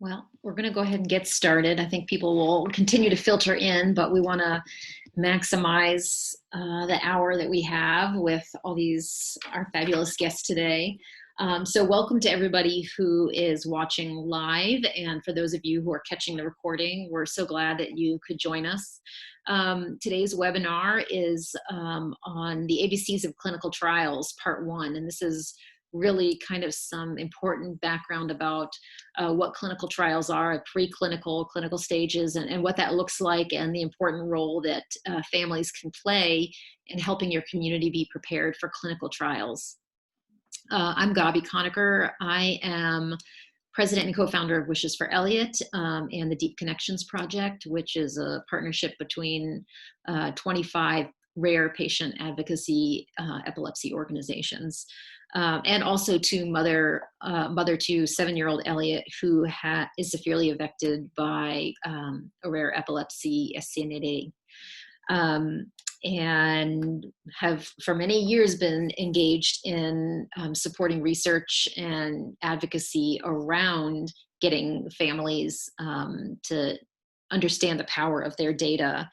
Well, we're going to go ahead and get started. I think people will continue to filter in, but we want to maximize the hour that we have with all these, our fabulous guests today. So welcome to everybody who is watching live. And for those of you who are catching the recording, we're so glad that you could join us. Today's webinar is on the ABCs of clinical trials, part 1. And this is really kind of some important background about what clinical trials are, preclinical, clinical stages, and what that looks like, and the important role that families can play in helping your community be prepared for clinical trials. I'm Gabi Conacher. I am president and co-founder of Wishes for Elliot and the Deep Connections Project, which is a partnership between 25 rare patient advocacy epilepsy organizations. And also to mother to 7-year-old Elliot, who is severely affected by a rare epilepsy, SCN8A, and have for many years been engaged in supporting research and advocacy around getting families to understand the power of their data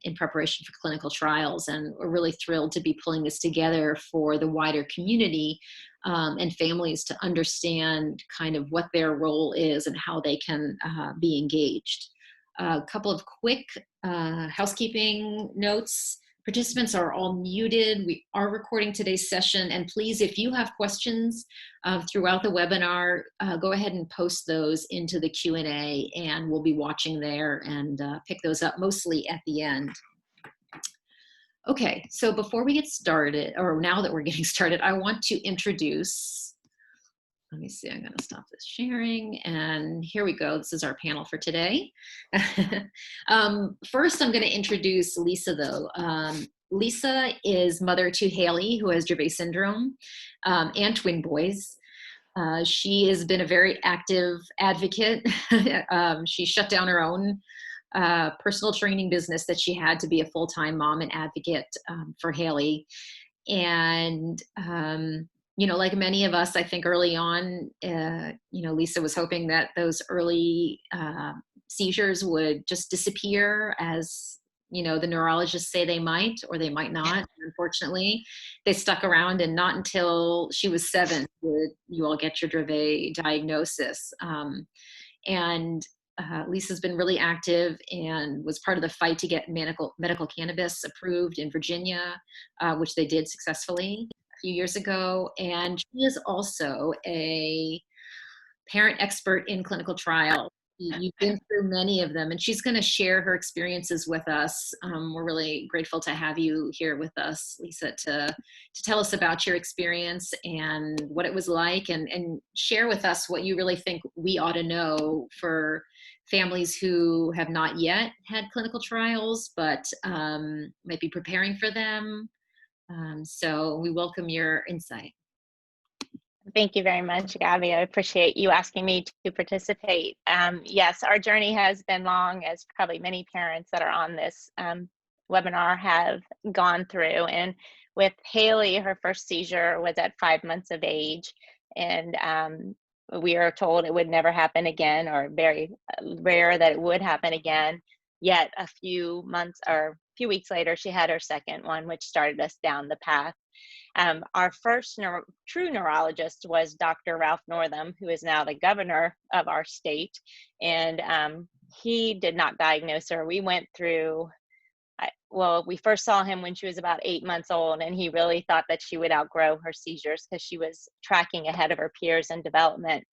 in preparation for clinical trials. And we're really thrilled to be pulling this together for the wider community and families to understand kind of what their role is and how they can be engaged. A couple of quick housekeeping notes. Participants are all muted. We are recording today's session, and please, if you have questions throughout the webinar, go ahead and post those into the Q&A, and we'll be watching there and pick those up mostly at the end. Okay, so before we get started, or now that we're getting started, I want to introduce, let me see, I'm going to stop this sharing, and here we go. This is our panel for today. First, I'm going to introduce Lisa, though. Lisa is mother to Haley, who has Dravet syndrome, and twin boys. She has been a very active advocate. She shut down her own personal training business that she had to be a full-time mom and advocate for Haley. And you know, like many of us, I think early on, you know, Lisa was hoping that those early seizures would just disappear, as, you know, the neurologists say they might, or they might not. Unfortunately, they stuck around, and not until she was 7 did you all get your Dravet diagnosis. Lisa's been really active and was part of the fight to get medical cannabis approved in Virginia, which they did successfully few years ago. And she is also a parent expert in clinical trials. You've been through many of them, and she's going to share her experiences with us. We're really grateful to have you here with us, Lisa, to tell us about your experience and what it was like, and share with us what you really think we ought to know for families who have not yet had clinical trials, but might be preparing for them. So we welcome your insight. Thank you very much, Gabi. I appreciate you asking me to participate. Yes, our journey has been long, as probably many parents that are on this webinar have gone through. And with Haley, her first seizure was at 5 months of age. And we are told it would never happen again, or very rare that it would happen again. Yet a few months or few weeks later, she had her second one, which started us down the path. Our first true neurologist was Dr. Ralph Northam, who is now the governor of our state. And he did not diagnose her. We went through, well, we first saw him when she was about 8 months old, and he really thought that she would outgrow her seizures because she was tracking ahead of her peers in development.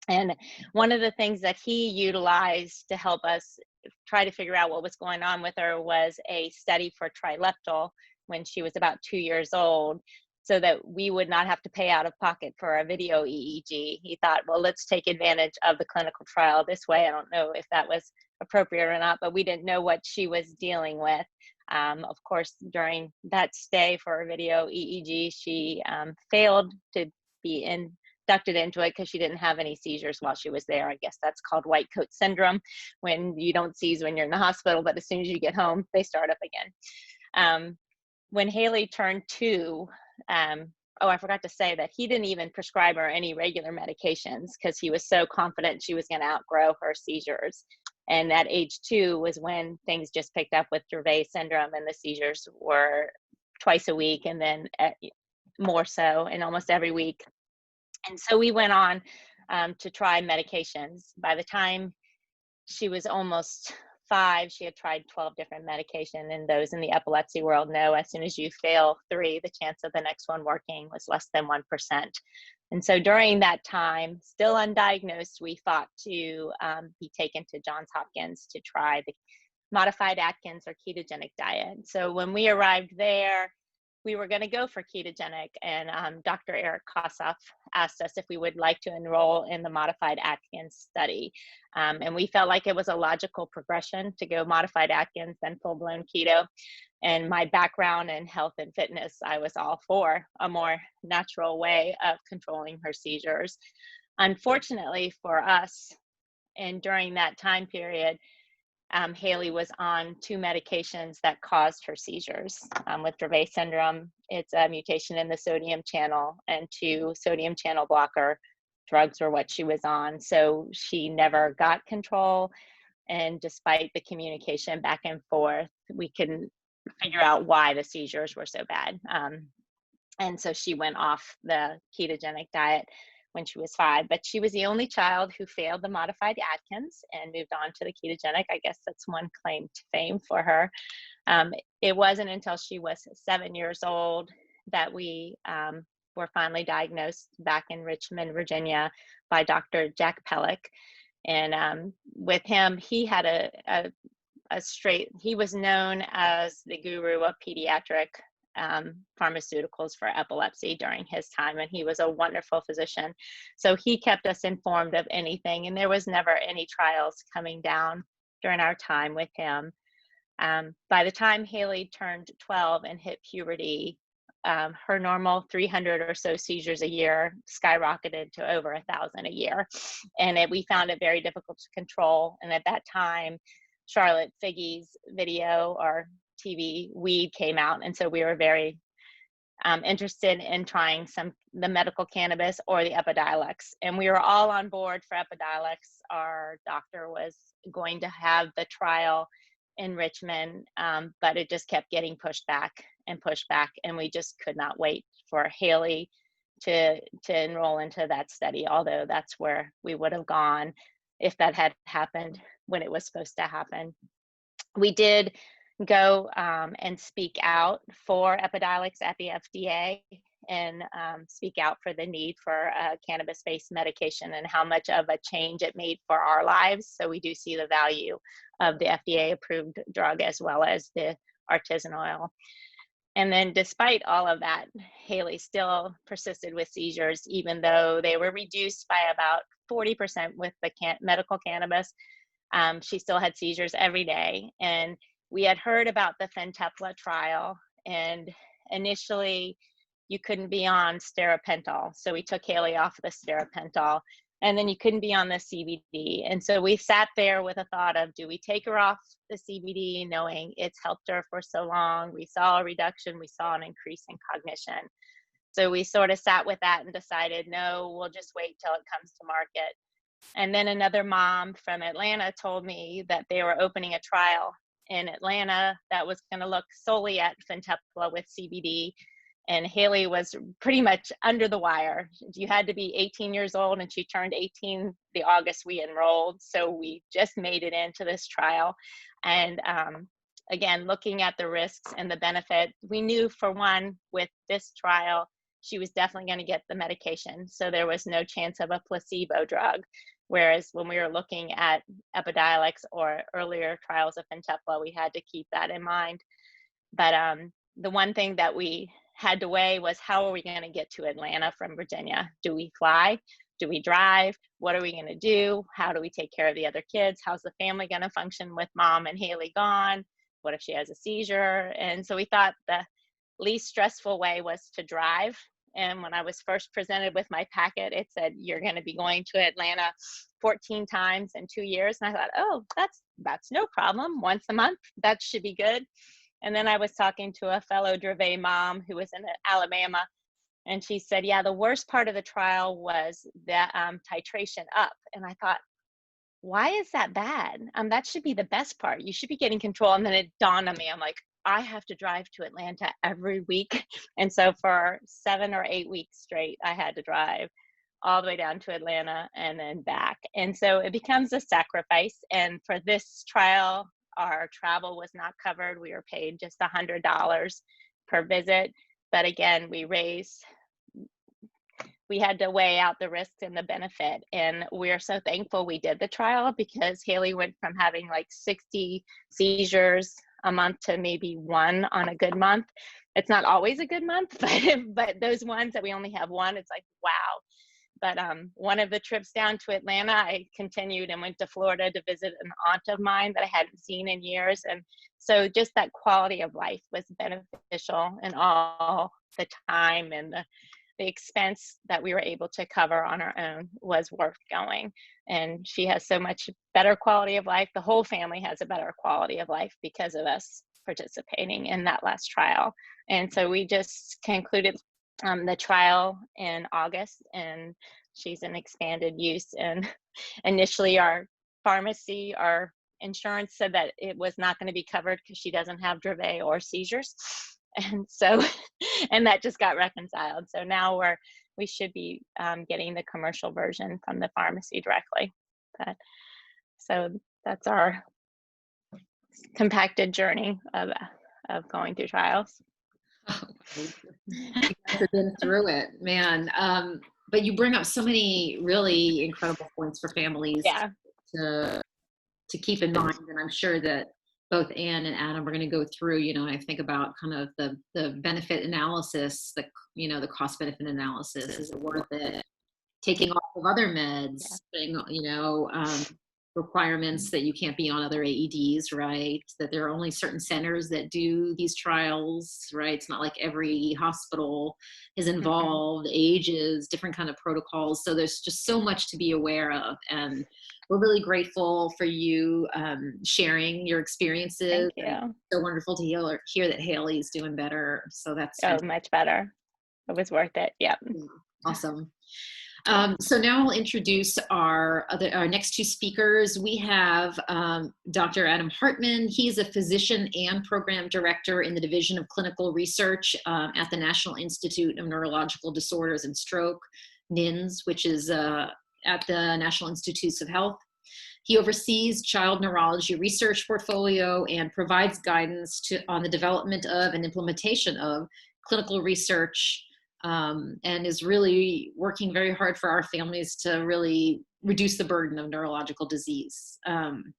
And one of the things that he utilized to help us try to figure out what was going on with her was a study for trileptal when she was about 2 years old, so that we would not have to pay out of pocket for a video EEG. He thought, well, let's take advantage of the clinical trial this way. I don't know if that was appropriate or not, but we didn't know what she was dealing with. Of course, during that stay for a video EEG, she failed to be inducted into it because she didn't have any seizures while she was there. I guess that's called white coat syndrome, when you don't seize when you're in the hospital, but as soon as you get home, they start up again. When Haley turned 2, oh, I forgot to say that he didn't even prescribe her any regular medications because he was so confident she was going to outgrow her seizures. And at age 2 was when things just picked up with Dravet syndrome, and the seizures were twice a week, and then more so, and almost every week. And so we went on to try medications. By the time she was almost 5, she had tried 12 different medication, and those in the epilepsy world know as soon as you fail 3, the chance of the next one working was less than 1%. And so during that time, still undiagnosed, we thought to be taken to Johns Hopkins to try the modified Atkins or ketogenic diet. So when we arrived there, we were going to go for ketogenic, and Dr. Eric Kossoff asked us if we would like to enroll in the modified Atkins study. And we felt like it was a logical progression to go modified Atkins, then full-blown keto. And my background in health and fitness, I was all for a more natural way of controlling her seizures. Unfortunately for us, and during that time period, Haley was on 2 medications that caused her seizures. With Dravet syndrome, it's a mutation in the sodium channel, and 2 sodium channel blocker drugs were what she was on. So she never got control. And despite the communication back and forth, we couldn't figure out why the seizures were so bad. And so she went off the ketogenic diet when she was 5, but she was the only child who failed the modified Atkins and moved on to the ketogenic. I guess that's one claim to fame for her. It wasn't until she was 7 years old that we were finally diagnosed back in Richmond, Virginia, by Dr. Jack Pellick. And with him, he had he was known as the guru of pediatric pharmaceuticals for epilepsy during his time, and he was a wonderful physician. So he kept us informed of anything, and there was never any trials coming down during our time with him. By the time Haley turned 12 and hit puberty, her normal 300 or so seizures a year skyrocketed to over 1,000 a year, and we found it very difficult to control. And at that time, Charlotte Figge's video or TV weed came out, and so we were very interested in trying the medical cannabis or the Epidiolex, and we were all on board for Epidiolex. Our doctor was going to have the trial in Richmond, but it just kept getting pushed back, and we just could not wait for Haley to enroll into that study, although that's where we would have gone if that had happened when it was supposed to happen. We did go and speak out for Epidiolex at the FDA, and speak out for the need for a cannabis-based medication and how much of a change it made for our lives. So we do see the value of the FDA-approved drug as well as the artisan oil. And then despite all of that, Haley still persisted with seizures, even though they were reduced by about 40% with the medical cannabis. She still had seizures every day. And we had heard about the Fintepla trial, and initially you couldn't be on steripental. So we took Haley off the steripental, and then you couldn't be on the CBD. And so we sat there with a thought of, do we take her off the CBD, knowing it's helped her for so long? We saw a reduction, we saw an increase in cognition. So we sort of sat with that and decided, no, we'll just wait till it comes to market. And then another mom from Atlanta told me that they were opening a trial in Atlanta that was going to look solely at Fintepla with CBD. And Haley was pretty much under the wire. You had to be 18 years old, and she turned 18 the August we enrolled. So we just made it into this trial. And again, looking at the risks and the benefit, we knew, for one, with this trial, she was definitely going to get the medication. So there was no chance of a placebo drug. Whereas when we were looking at Epidiolex or earlier trials of Fintepla, we had to keep that in mind. But the one thing that we had to weigh was, how are we going to get to Atlanta from Virginia? Do we fly? Do we drive? What are we going to do? How do we take care of the other kids? How's the family going to function with mom and Haley gone? What if she has a seizure? And so we thought the least stressful way was to drive. And when I was first presented with my packet, it said, you're going to be going to Atlanta 14 times in 2 years. And I thought, oh, that's no problem. Once a month, that should be good. And then I was talking to a fellow Dravet mom who was in Alabama, And she said, yeah, the worst part of the trial was the titration up. And I thought, why is that bad? That should be the best part. You should be getting control. And then it dawned on me, I'm like, I have to drive to Atlanta every week. And so for 7 or 8 weeks straight, I had to drive all the way down to Atlanta and then back. And so it becomes a sacrifice. And for this trial, our travel was not covered. We were paid just $100 per visit. But again, we had to weigh out the risks and the benefit. And we're so thankful we did the trial, because Haley went from having like 60 seizures a month to maybe 1 on a good month. It's not always a good month, but those ones that we only have 1, it's like, wow. But one of the trips down to Atlanta, I continued and went to Florida to visit an aunt of mine that I hadn't seen in years. And so just that quality of life was beneficial, and all the time and the expense that we were able to cover on our own was worth going. And she has so much better quality of life. The whole family has a better quality of life because of us participating in that last trial. And so we just concluded the trial in August, and she's in expanded use. And initially our pharmacy, our insurance said that it was not going to be covered because she doesn't have Dravet or seizures. And so, and that just got reconciled. So now we should be getting the commercial version from the pharmacy directly. So that's our compacted journey of going through trials. Oh, you guys have been through it, man. But you bring up so many really incredible points for families to keep in mind, and I'm sure that both Anne and Adam are going to go through, and I think about kind of the benefit analysis, the cost benefit analysis. Is it worth it? Taking off of other meds, requirements that you can't be on other AEDs, right? That there are only certain centers that do these trials, right? It's not like every hospital is involved, ages, different kind of protocols. So there's just so much to be aware of. And we're really grateful for you sharing your experiences. Thank you. So wonderful to hear that Haley's doing better. So that's much better. It was worth it. Yeah. Awesome. So now I'll introduce our next 2 speakers. We have Dr. Adam Hartman. He's a physician and program director in the Division of Clinical Research at the National Institute of Neurological Disorders and Stroke, NINDS, which is at the National Institutes of Health. He oversees child neurology research portfolio and provides guidance on the development of and implementation of clinical research, and is really working very hard for our families to really reduce the burden of neurological disease.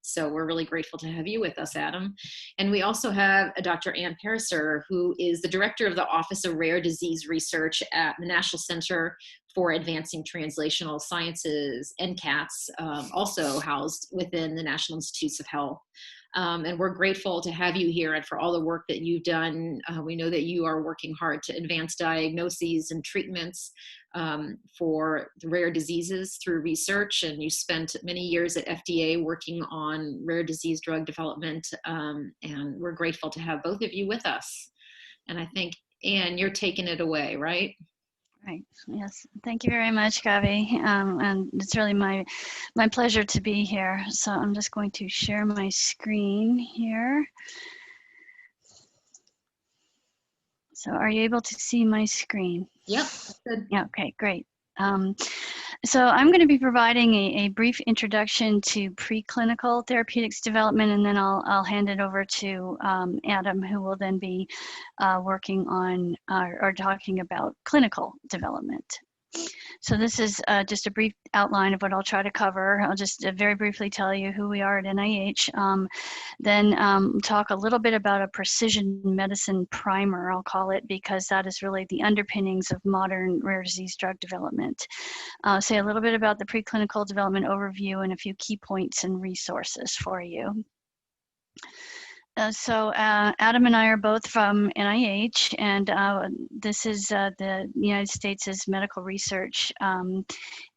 So we're really grateful to have you with us, Adam. And we also have Dr. Anne Pariser, who is the director of the Office of Rare Disease Research at the National Center for Advancing Translational Sciences, NCATS, also housed within the National Institutes of Health. And we're grateful to have you here and for all the work that you've done. We know that you are working hard to advance diagnoses and treatments for the rare diseases through research, and you spent many years at FDA working on rare disease drug development, and we're grateful to have both of you with us. And I think, Anne, you're taking it away, right? Right. Yes. Thank you very much, Gabi. And it's really my pleasure to be here. So I'm just going to share my screen here. So are you able to see my screen? Yep. Good. Yeah. Okay. Great. So I'm going to be providing a brief introduction to preclinical therapeutics development, and then I'll hand it over to Adam, who will then be working on or talking about clinical development. So this is just a brief outline of what I'll try to cover. I'll just very briefly tell you who we are at NIH, then talk a little bit about a precision medicine primer, I'll call it, because that is really the underpinnings of modern rare disease drug development. Say a little bit about the preclinical development overview and a few key points and resources for you. So Adam and I are both from NIH, and this is the United States' medical research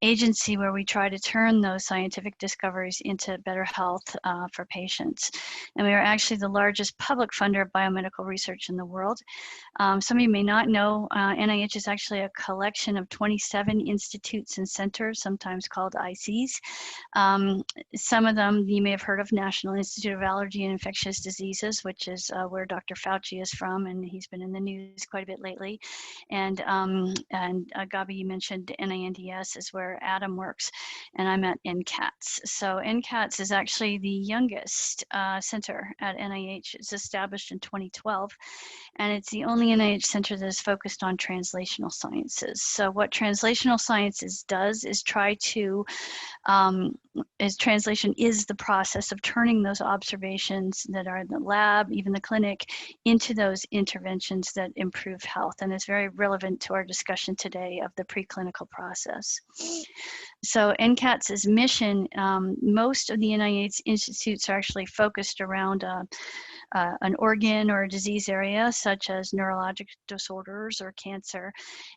agency where we try to turn those scientific discoveries into better health for patients. And we are actually the largest public funder of biomedical research in the world. Some of you may not know, NIH is actually a collection of 27 institutes and centers, sometimes called ICs. Some of them you may have heard of: National Institute of Allergy and Infectious Diseases, which is where Dr. Fauci is from, and he's been in the news quite a bit lately. And Gabi, you mentioned NINDS is where Adam works, and I'm at NCATS. So NCATS is actually the youngest center at NIH. It's established in 2012, and it's the only NIH center that is focused on translational sciences. So what translational sciences does is try to translation is the process of turning those observations that are in the lab, even the clinic, into those interventions that improve health. And it's very relevant to our discussion today of the preclinical process. So NCATS's mission, most of the NIH institutes are actually focused around an organ or a disease area, such as neurological disorders or cancer.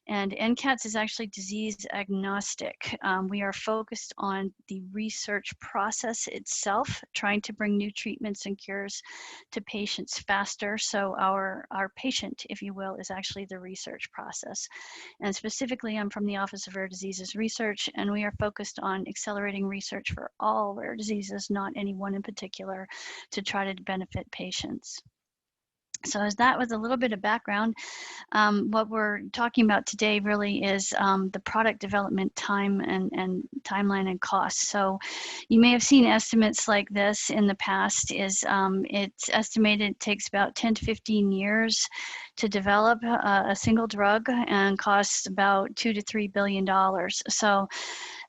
And NCATS is actually disease agnostic. We are focused on the research process itself, trying to bring new treatments and cures to patients faster. So our patient, if you will, is actually the research process. And specifically, I'm from the Office of Rare Diseases Research, and we are focused on accelerating research for all rare diseases, not any one in particular, to try to benefit patients. So as that was a little bit of background, what we're talking about today really is the product development time and timeline and cost. So you may have seen estimates like this in the past. It's estimated it takes about 10 to 15 years to develop a single drug and costs about $2 to $3 billion. So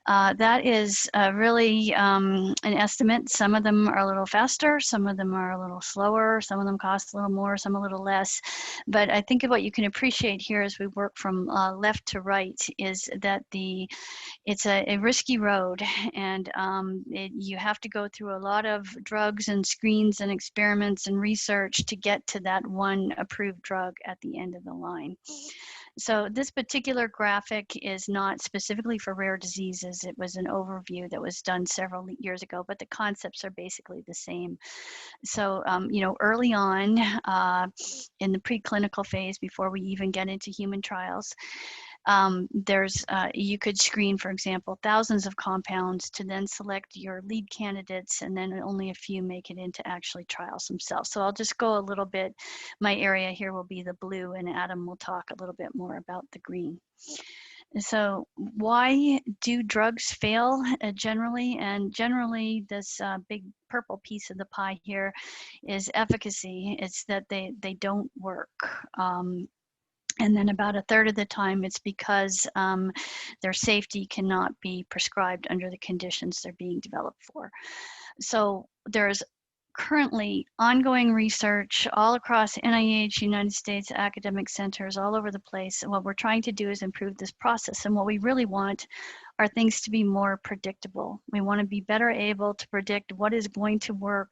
that is really an estimate. Some of them are a little faster, some of them are a little slower, some of them cost a little more, some a little less. But I think what you can appreciate here as we work from left to right is that it's a risky road, and you have to go through a lot of drugs and screens and experiments and research to get to that one approved drug at the end of the line. So this particular graphic is not specifically for rare diseases. It was an overview that was done several years ago, but the concepts are basically the same. So, early on in the preclinical phase, before we even get into human trials, you could screen, for example, thousands of compounds to then select your lead candidates, and then only a few make it into actually trials themselves. So I'll just go a little bit. My area here will be the blue, and Adam will talk a little bit more about the green. So why do drugs fail generally? And generally, this big purple piece of the pie here is efficacy. It's that they don't work. And then about a third of the time, it's because their safety cannot be prescribed under the conditions they're being developed for. So there's currently ongoing research all across NIH, United States academic centers, all over the place. And what we're trying to do is improve this process. And what we really want are things to be more predictable. We want to be better able to predict what is going to work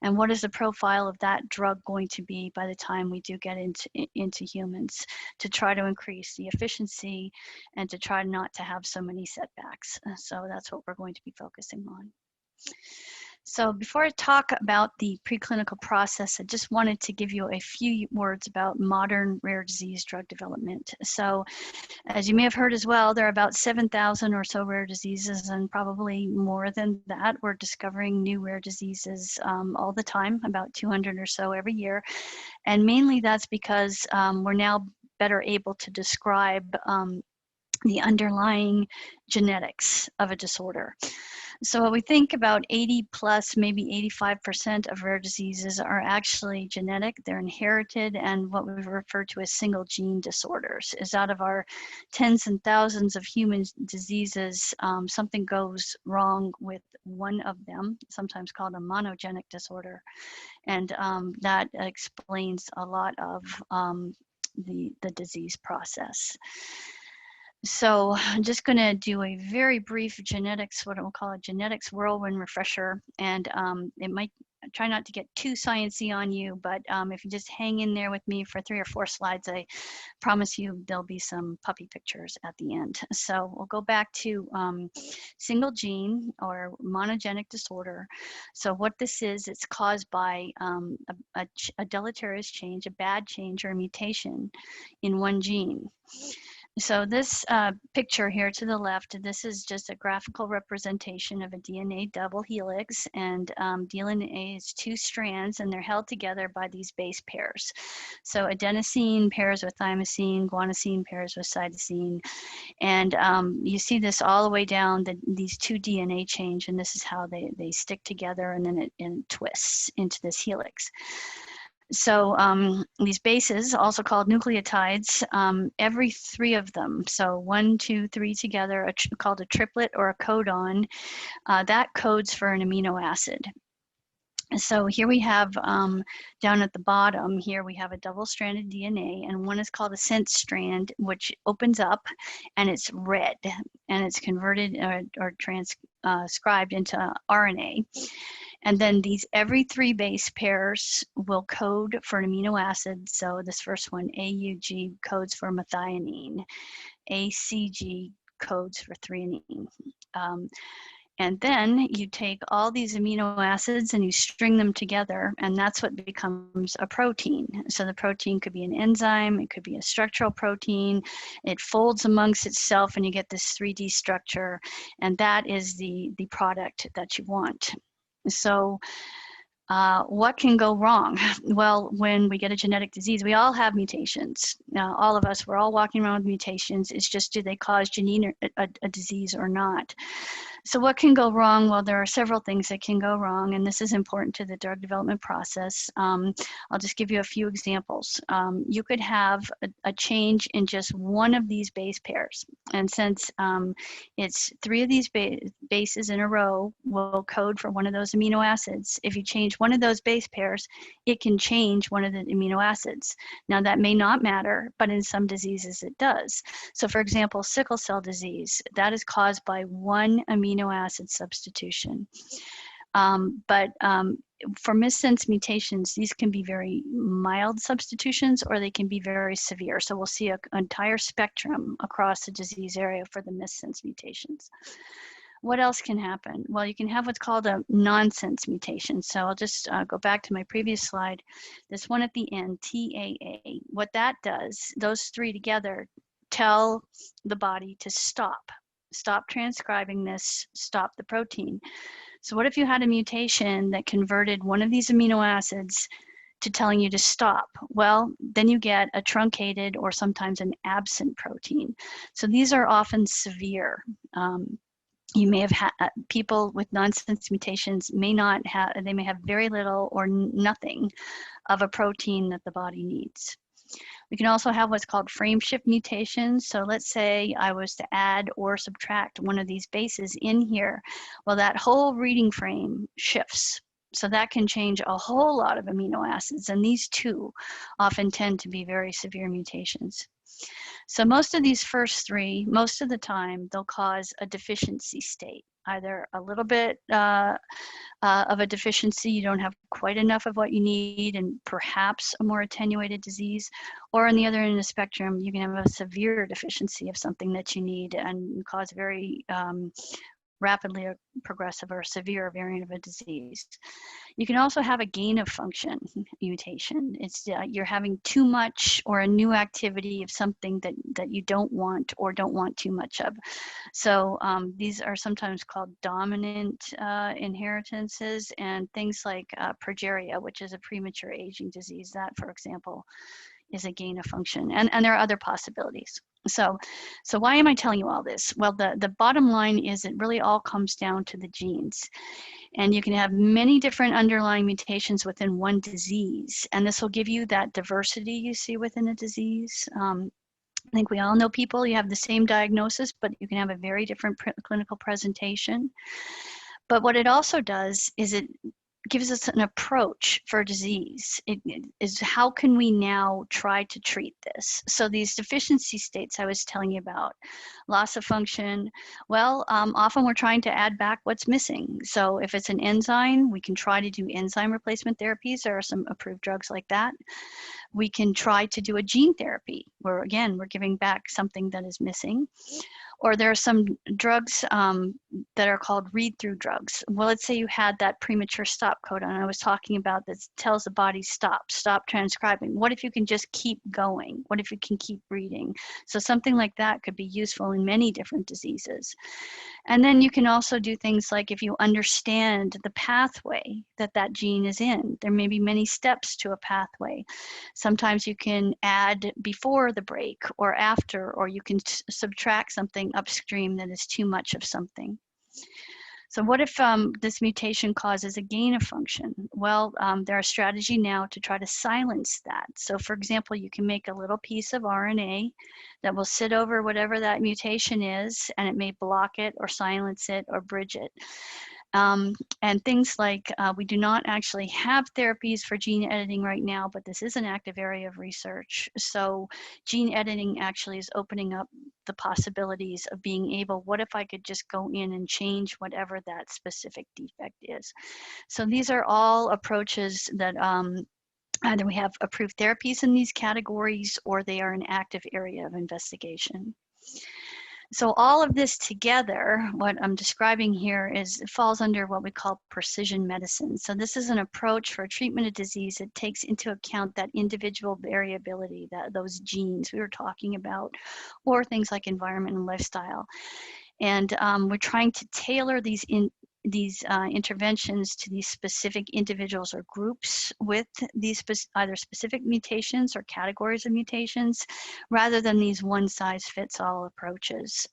and what is the profile of that drug going to be by the time we do get into humans, to try to increase the efficiency and to try not to have so many setbacks. So that's what we're going to be focusing on. So before I talk about the preclinical process, I just wanted to give you a few words about modern rare disease drug development. So as you may have heard as well, there are about 7,000 or so rare diseases, and probably more than that. We're discovering new rare diseases all the time, about 200 or so every year. And mainly that's because we're now better able to describe the underlying genetics of a disorder. So we think about 80 plus, maybe 85% of rare diseases are actually genetic. They're inherited, and what we refer to as single gene disorders is out of our tens and thousands of human diseases, something goes wrong with one of them, sometimes called a monogenic disorder. And that explains a lot of the disease process. So I'm just going to do a very brief genetics, what we'll call a genetics whirlwind refresher, and it might try not to get too sciencey on you, but if you just hang in there with me for 3 or 4 slides, I promise you there'll be some puppy pictures at the end. So we'll go back to single gene or monogenic disorder. So what this is, it's caused by a deleterious change, a bad change or a mutation in one gene. So this picture here to the left, this is just a graphical representation of a DNA double helix, and DNA is 2 strands, and they're held together by these base pairs. So adenosine pairs with thymosin, guanosine pairs with cytosine, and you see this all the way down, these 2 DNA change, and this is how they stick together, and then it twists into this helix. So these bases, also called nucleotides, every 3 of them, so 1, 2, 3 together, called a triplet or a codon, that codes for an amino acid. So here we have, down at the bottom here, we have a double-stranded DNA, and one is called a sense strand, which opens up, and it's red, and it's converted or transcribed into RNA. And then these every 3 base pairs will code for an amino acid. So this first one, AUG, codes for methionine. ACG codes for threonine. And then you take all these amino acids and you string them together, and that's what becomes a protein. So the protein could be an enzyme, it could be a structural protein. It folds amongst itself and you get this 3D structure, and that is the product that you want. So what can go wrong? Well, when we get a genetic disease, we all have mutations. Now, all of us, we're all walking around with mutations. It's just, do they cause a disease or not? So what can go wrong? Well, there are several things that can go wrong, and this is important to the drug development process. I'll just give you a few examples. You could have a change in just one of these base pairs, and since it's 3 of these bases in a row will code for one of those amino acids, if you change one of those base pairs, it can change one of the amino acids. Now, that may not matter, but in some diseases it does. So for example, sickle cell disease, that is caused by one amino acid substitution. For missense mutations, these can be very mild substitutions, or they can be very severe. So we'll see an entire spectrum across the disease area for the missense mutations. What else can happen? Well, you can have what's called a nonsense mutation. So I'll just go back to my previous slide. This one at the end, TAA. What that does, those 3 together tell the body to stop transcribing this, stop the protein. So what if you had a mutation that converted one of these amino acids to telling you to stop? Well, then you get a truncated or sometimes an absent protein. So these are often severe. You may have had people with nonsense mutations may not have, they may have very little or nothing of a protein that the body needs. We can also have what's called frame shift mutations. So let's say I was to add or subtract one of these bases in here. Well, that whole reading frame shifts. So that can change a whole lot of amino acids, and these 2 often tend to be very severe mutations. So most of these first 3, most of the time, they'll cause a deficiency state, either a little bit of a deficiency, you don't have quite enough of what you need, and perhaps a more attenuated disease, or on the other end of the spectrum, you can have a severe deficiency of something that you need and cause very rapidly progressive or severe variant of a disease. You can also have a gain of function mutation. It's you're having too much or a new activity of something that you don't want or don't want too much of. So these are sometimes called dominant inheritances, and things like progeria, which is a premature aging disease. That, for example, is a gain of function, and there are other possibilities. So why am I telling you all this? Well, the bottom line is it really all comes down to the genes. And you can have many different underlying mutations within one disease, and this will give you that diversity you see within a disease. I think we all know people, you have the same diagnosis, but you can have a very different clinical presentation. But what it also does is it gives us an approach for disease. It is how can we now try to treat this? So these deficiency states I was telling you about, loss of function, well, often we're trying to add back what's missing. So if it's an enzyme, we can try to do enzyme replacement therapies. There are some approved drugs like that. We can try to do a gene therapy where, again, we're giving back something that is missing. Or there are some drugs that are called read-through drugs. Well, let's say you had that premature stop codon I was talking about that tells the body stop transcribing. What if you can just keep going? What if you can keep reading? So something like that could be useful in many different diseases. And then you can also do things like if you understand the pathway that that gene is in. There may be many steps to a pathway. Sometimes you can add before the break or after, or you can subtract something upstream that is too much of something. So what if this mutation causes a gain of function? Well, there are strategies now to try to silence that. So for example, you can make a little piece of RNA that will sit over whatever that mutation is, and it may block it or silence it or bridge it. And things like, we do not actually have therapies for gene editing right now, but this is an active area of research. So gene editing actually is opening up the possibilities of being able, what if I could just go in and change whatever that specific defect is? So these are all approaches that either we have approved therapies in these categories or they are an active area of investigation. So all of this together, what I'm describing here is it falls under what we call precision medicine. So this is an approach for treatment of disease that takes into account that individual variability, that those genes we were talking about, or things like environment and lifestyle. And we're trying to tailor these interventions to these specific individuals or groups with these either specific mutations or categories of mutations, rather than these one-size-fits-all approaches.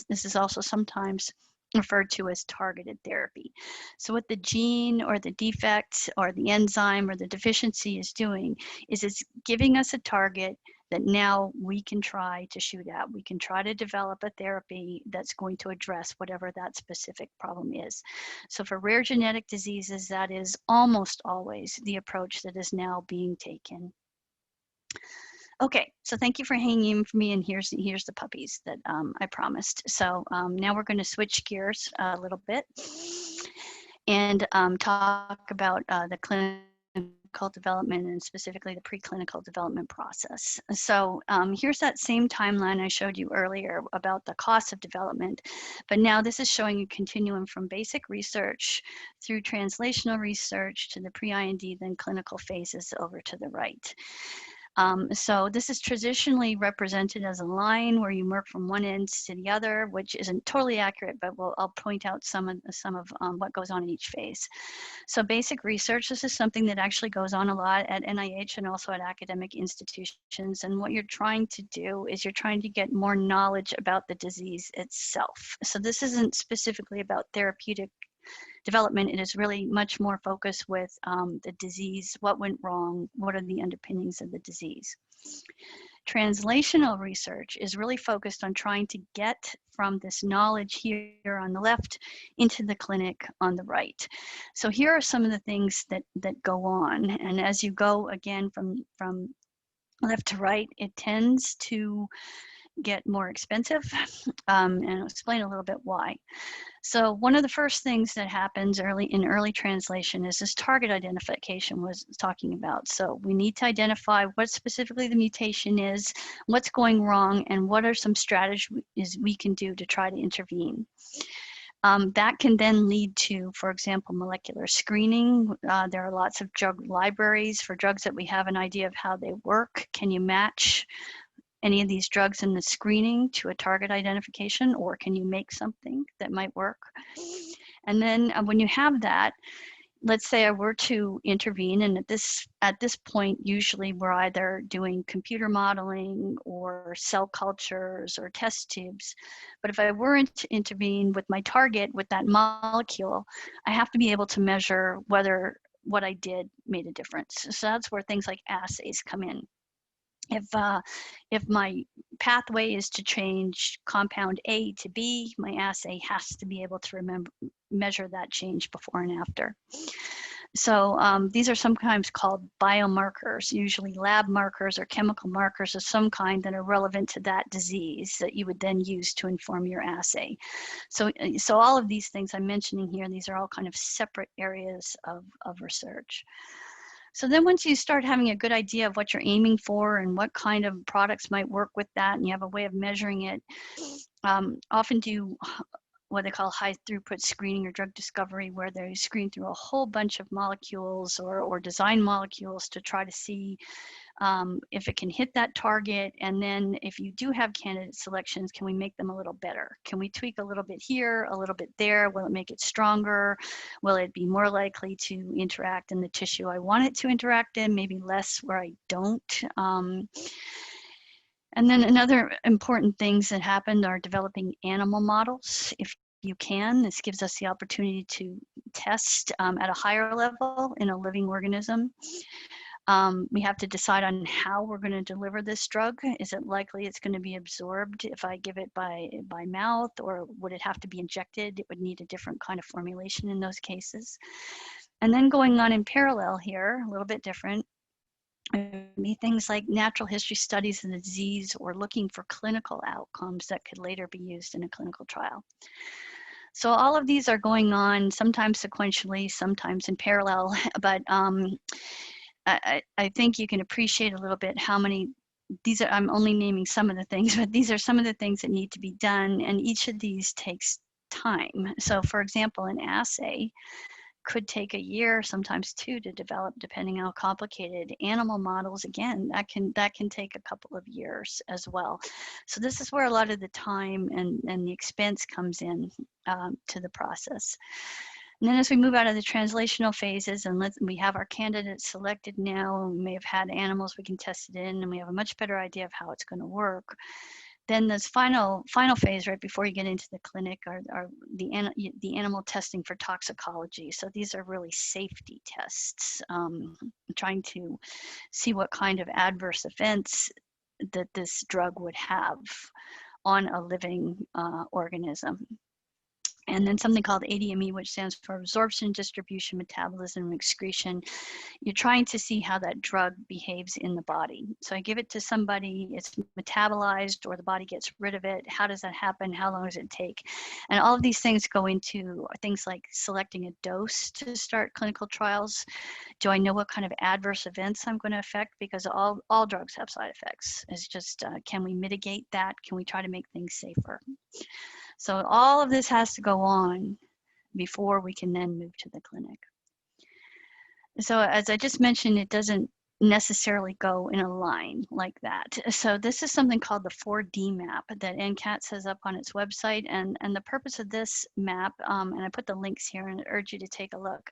This is also sometimes referred to as targeted therapy. So what the gene or the defect or the enzyme or the deficiency is doing is it's giving us a target that now we can try to shoot at. We can try to develop a therapy that's going to address whatever that specific problem is. So for rare genetic diseases, that is almost always the approach that is now being taken. Okay, so thank you for hanging in for me, and here's the puppies that I promised. So now we're going to switch gears a little bit and talk about the clinical development and specifically the preclinical development process. So here's that same timeline I showed you earlier about the cost of development, but now this is showing a continuum from basic research through translational research to the pre-IND, then clinical phases over to the right. So this is traditionally represented as a line where you work from one end to the other, which isn't totally accurate, but I'll point out some of what goes on in each phase. So basic research, this is something that actually goes on a lot at NIH and also at academic institutions. And what you're trying to do is you're trying to get more knowledge about the disease itself. So this isn't specifically about therapeutic development. It is really much more focused with the disease, what went wrong, what are the underpinnings of the disease. Translational research is really focused on trying to get from this knowledge here on the left into the clinic on the right. So here are some of the things that go on. And as you go again from left to right, it tends to get more expensive, and I'll explain a little bit why. So one of the first things that happens in early translation is this target identification was talking about. So we need to identify what specifically the mutation is, what's going wrong, and what are some strategies we can do to try to intervene. That can then lead to, for example, molecular screening. There are lots of drug libraries for drugs that we have an idea of how they work. Can you match any of these drugs in the screening to a target identification, or can you make something that might work? And then when you have that, let's say I were to intervene, and at this point, usually we're either doing computer modeling or cell cultures or test tubes. But if I were to intervene with my target, with that molecule, I have to be able to measure whether what I did made a difference. So that's where things like assays come in. If my pathway is to change compound A to B, my assay has to be able to measure that change before and after. So these are sometimes called biomarkers, usually lab markers or chemical markers of some kind that are relevant to that disease that you would then use to inform your assay. So all of these things I'm mentioning here, these are all kind of separate areas of research. So then once you start having a good idea of what you're aiming for and what kind of products might work with that, and you have a way of measuring it, often do what they call high throughput screening or drug discovery, where they screen through a whole bunch of molecules or design molecules to try to see if it can hit that target. And then if you do have candidate selections, can we make them a little better? Can we tweak a little bit here, a little bit there? Will it make it stronger? Will it be more likely to interact in the tissue I want it to interact in, maybe less where I don't? And then another important things that happened are developing animal models. If you can, this gives us the opportunity to test at a higher level in a living organism. We have to decide on how we're going to deliver this drug. Is it likely it's going to be absorbed if I give it by mouth, or would it have to be injected? It would need a different kind of formulation in those cases. And then going on in parallel here, a little bit different, be things like natural history studies of the disease or looking for clinical outcomes that could later be used in a clinical trial. So all of these are going on, sometimes sequentially, sometimes in parallel, but I think you can appreciate a little bit how many, these are, I'm only naming some of the things, but these are some of the things that need to be done, and each of these takes time. So for example, an assay could take a year, sometimes two, to develop, depending how complicated. Animal models, again, that can take a couple of years as well. So this is where a lot of the time and the expense comes in to the process. And then as we move out of the translational phases and we have our candidates selected now, and we may have had animals we can test it in, and we have a much better idea of how it's going to work. Then this final phase, right before you get into the clinic, are the animal testing for toxicology. So these are really safety tests, trying to see what kind of adverse events that this drug would have on a living organism. And then something called ADME, which stands for absorption, distribution, metabolism, and excretion. You're trying to see how that drug behaves in the body. So I give it to somebody, it's metabolized, or the body gets rid of it. How does that happen? How long does it take? And all of these things go into things like selecting a dose to start clinical trials. Do I know what kind of adverse events I'm going to affect? Because all drugs have side effects. It's just, can we mitigate that? Can we try to make things safer? So all of this has to go on before we can then move to the clinic. So as I just mentioned, it doesn't necessarily go in a line like that. So this is something called the 4D map that NCATS has up on its website. And the purpose of this map, and I put the links here and I urge you to take a look.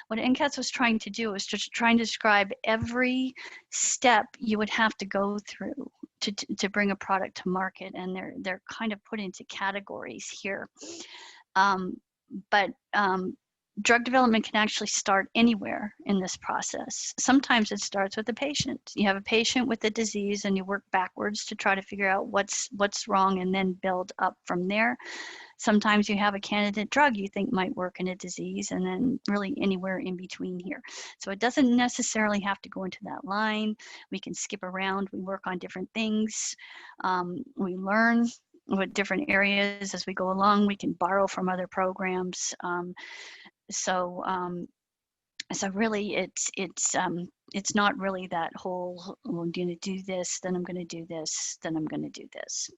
What NCATS was trying to do was just trying to describe every step you would have to go through to bring a product to market, and they're kind of put into categories here. Drug development can actually start anywhere in this process. Sometimes it starts with the patient. You have a patient with a disease and you work backwards to try to figure out what's wrong and then build up from there. Sometimes you have a candidate drug you think might work in a disease, and then really anywhere in between here. So it doesn't necessarily have to go into that line. We can skip around. We work on different things. We learn what different areas as we go along. We can borrow from other programs. So really, it's not really that whole, well, I'm going to do this, then I'm going to do this, then I'm going to do this.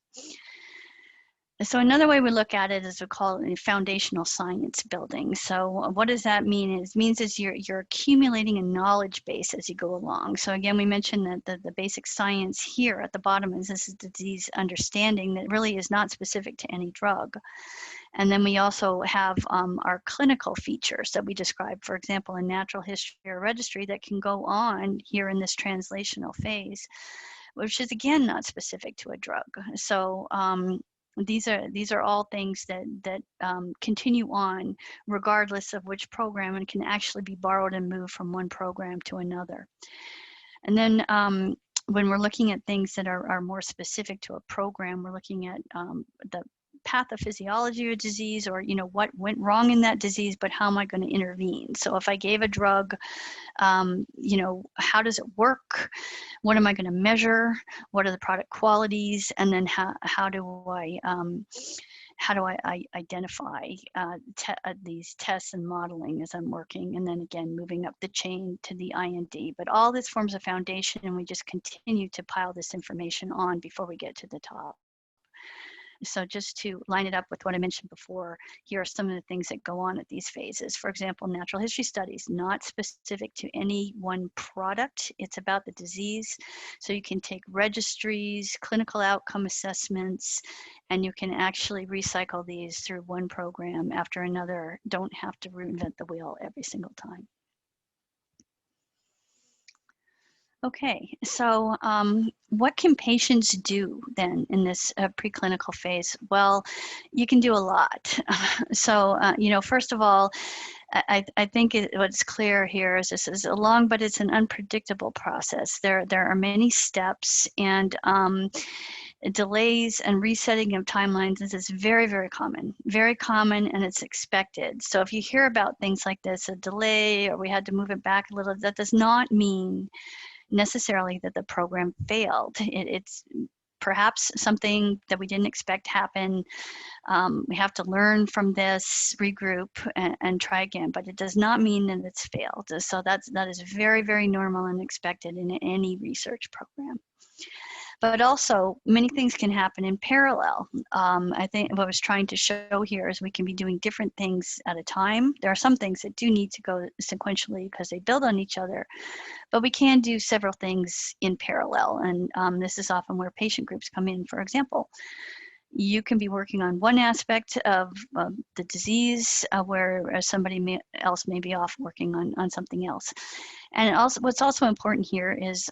So another way we look at it is we call it foundational science building. So what does that mean? It means is you're accumulating a knowledge base as you go along. So again, we mentioned that the basic science here at the bottom is this is disease understanding that really is not specific to any drug. And then we also have our clinical features that we describe, for example, in natural history or registry that can go on here in this translational phase, which is again not specific to a drug. So these are all things that continue on regardless of which program, and can actually be borrowed and moved from one program to another. And then when we're looking at things that are more specific to a program, we're looking at pathophysiology of a disease, or what went wrong in that disease, but how am I going to intervene? So if I gave a drug, how does it work? What am I going to measure? What are the product qualities? And then how do I identify these tests and modeling as I'm working? And then again, moving up the chain to the IND. But all this forms a foundation, and we just continue to pile this information on before we get to the top. So just to line it up with what I mentioned before, here are some of the things that go on at these phases. For example, natural history studies, not specific to any one product. It's about the disease. So you can take registries, clinical outcome assessments, and you can actually recycle these through one program after another. Don't have to reinvent the wheel every single time. Okay, so what can patients do then in this preclinical phase? Well, you can do a lot. So, first of all, I think what's clear here is this is a long, but it's an unpredictable process. There are many steps, and delays and resetting of timelines. This is very, very common, and it's expected. So if you hear about things like this, a delay, or we had to move it back a little, that does not mean necessarily that the program failed. It's perhaps something that we didn't expect happen. We have to learn from this, regroup, and try again, but it does not mean that it's failed. So that is very, very normal and expected in any research program. But also, many things can happen in parallel. I think what I was trying to show here is we can be doing different things at a time. There are some things that do need to go sequentially because they build on each other, but we can do several things in parallel. And this is often where patient groups come in. For example, you can be working on one aspect of the disease where somebody else may be off working on something else. And also, what's also important here is,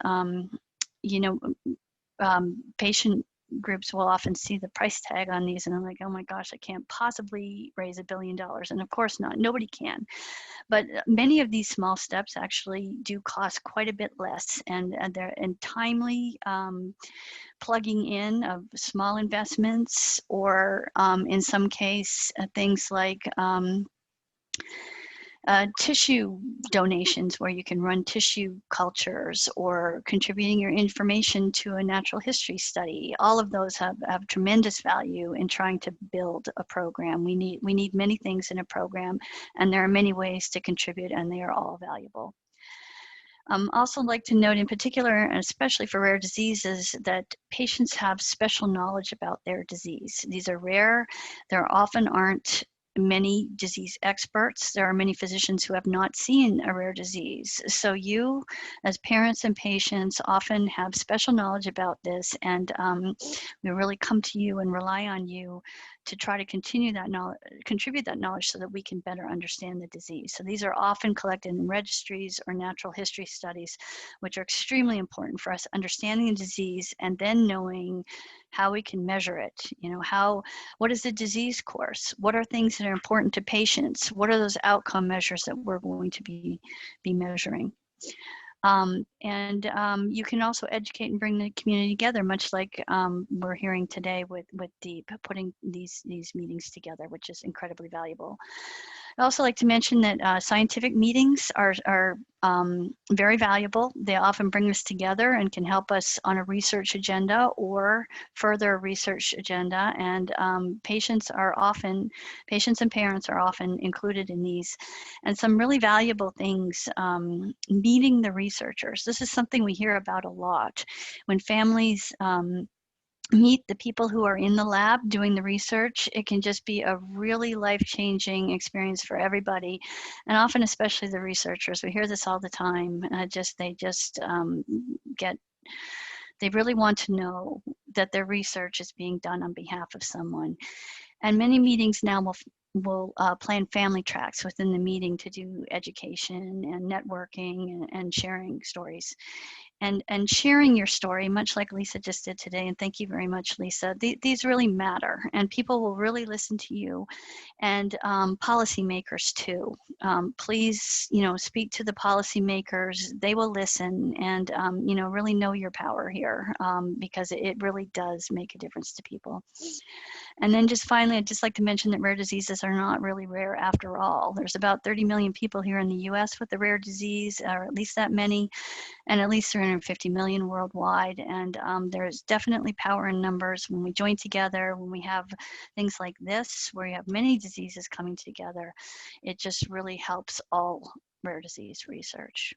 patient groups will often see the price tag on these and I'm like, oh my gosh, I can't possibly raise $1 billion. And of course not, nobody can. But many of these small steps actually do cost quite a bit less, and they're timely plugging in of small investments, or in some case, things like tissue donations where you can run tissue cultures, or contributing your information to a natural history study. All of those have tremendous value in trying to build a program. We need many things in a program, and there are many ways to contribute, and they are all valuable. Also like to note in particular, and especially for rare diseases, that patients have special knowledge about their disease. These are rare. There often aren't many disease experts. There are many physicians who have not seen a rare disease. So you, as parents and patients, often have special knowledge about this, and we really come to you and rely on you to try to continue that knowledge, contribute that knowledge so that we can better understand the disease. So these are often collected in registries or natural history studies, which are extremely important for us understanding the disease and then knowing how we can measure it. What is the disease course? What are things that are important to patients? What are those outcome measures that we're going to be measuring? You can also educate and bring the community together, much like we're hearing today with DEE-P, putting these meetings together, which is incredibly valuable. I'd also like to mention that scientific meetings are very valuable. They often bring us together and can help us on a research agenda or further a research agenda. And patients and parents are often included in these. And some really valuable things, meeting the researchers. This is something we hear about a lot. When families meet the people who are in the lab doing the research, it can just be a really life-changing experience for everybody, and often especially the researchers. We hear this all the time. They really want to know that their research is being done on behalf of someone. And many meetings now will plan family tracks within the meeting to do education and networking and sharing stories. And sharing your story, much like Lisa just did today, and thank you very much, Lisa. These really matter, and people will really listen to you, and policymakers too. Please, speak to the policymakers. They will listen, and really know your power here, because it really does make a difference to people. And then just finally, I'd just like to mention that rare diseases are not really rare after all. There's about 30 million people here in the US with a rare disease, or at least that many, and at least 350 million worldwide. And there's definitely power in numbers when we join together, when we have things like this, where you have many diseases coming together. It just really helps all rare disease research.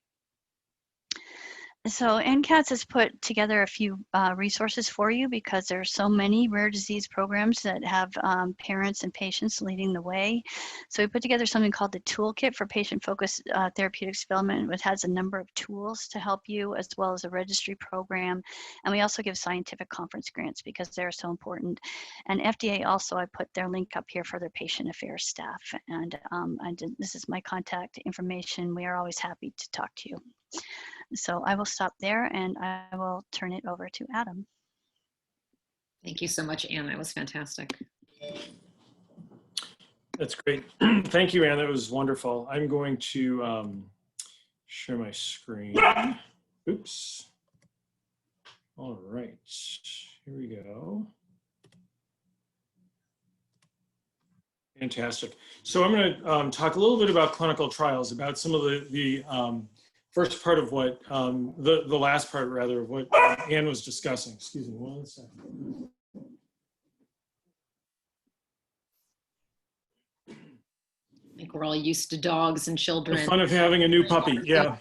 So NCATS has put together a few resources for you because there's so many rare disease programs that have parents and patients leading the way. So we put together something called the Toolkit for Patient-Focused Therapeutics Development, which has a number of tools to help you, as well as a registry program. And we also give scientific conference grants because they're so important. And FDA also, I put their link up here for their patient affairs staff. And this is my contact information. We are always happy to talk to you. So I will stop there and I will turn it over to Adam. Thank you so much, Anne. That was fantastic. That's great. Thank you, Anne. That was wonderful. I'm going to share my screen. Oops. All right. Here we go. Fantastic. So I'm going to talk a little bit about clinical trials, about some of the first part of what, the last part rather of what Anne was discussing. Excuse me 1 second. I think we're all used to dogs and children. The fun of having a new puppy, yeah.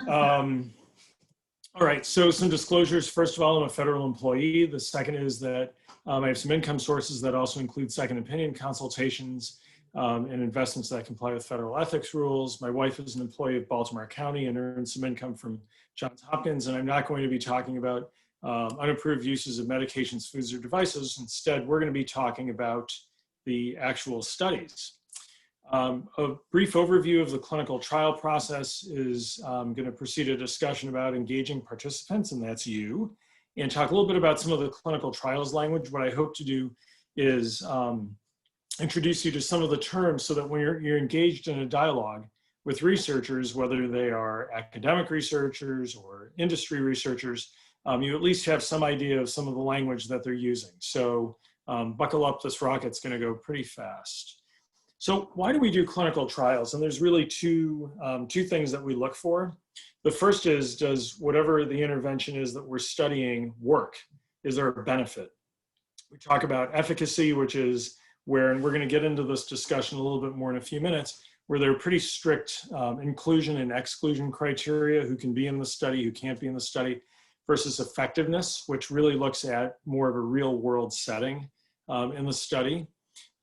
All right, so some disclosures. First of all, I'm a federal employee. The second is that I have some income sources that also include second opinion consultations and investments that comply with federal ethics rules. My wife is an employee of Baltimore County and earns some income from Johns Hopkins, and I'm not going to be talking about unapproved uses of medications, foods, or devices. Instead, we're going to be talking about the actual studies. A brief overview of the clinical trial process is going to precede a discussion about engaging participants, and that's you, and talk a little bit about some of the clinical trials language. What I hope to do is introduce you to some of the terms so that when you're engaged in a dialogue with researchers, whether they are academic researchers or industry researchers, you at least have some idea of some of the language that they're using. So buckle up, this rocket's going to go pretty fast. So why do we do clinical trials? And there's really two things that we look for. The first is, does whatever the intervention is that we're studying work? Is there a benefit? We talk about efficacy, which is where, and we're going to get into this discussion a little bit more in a few minutes, where there are pretty strict inclusion and exclusion criteria, who can be in the study, who can't be in the study, versus effectiveness, which really looks at more of a real world setting in the study.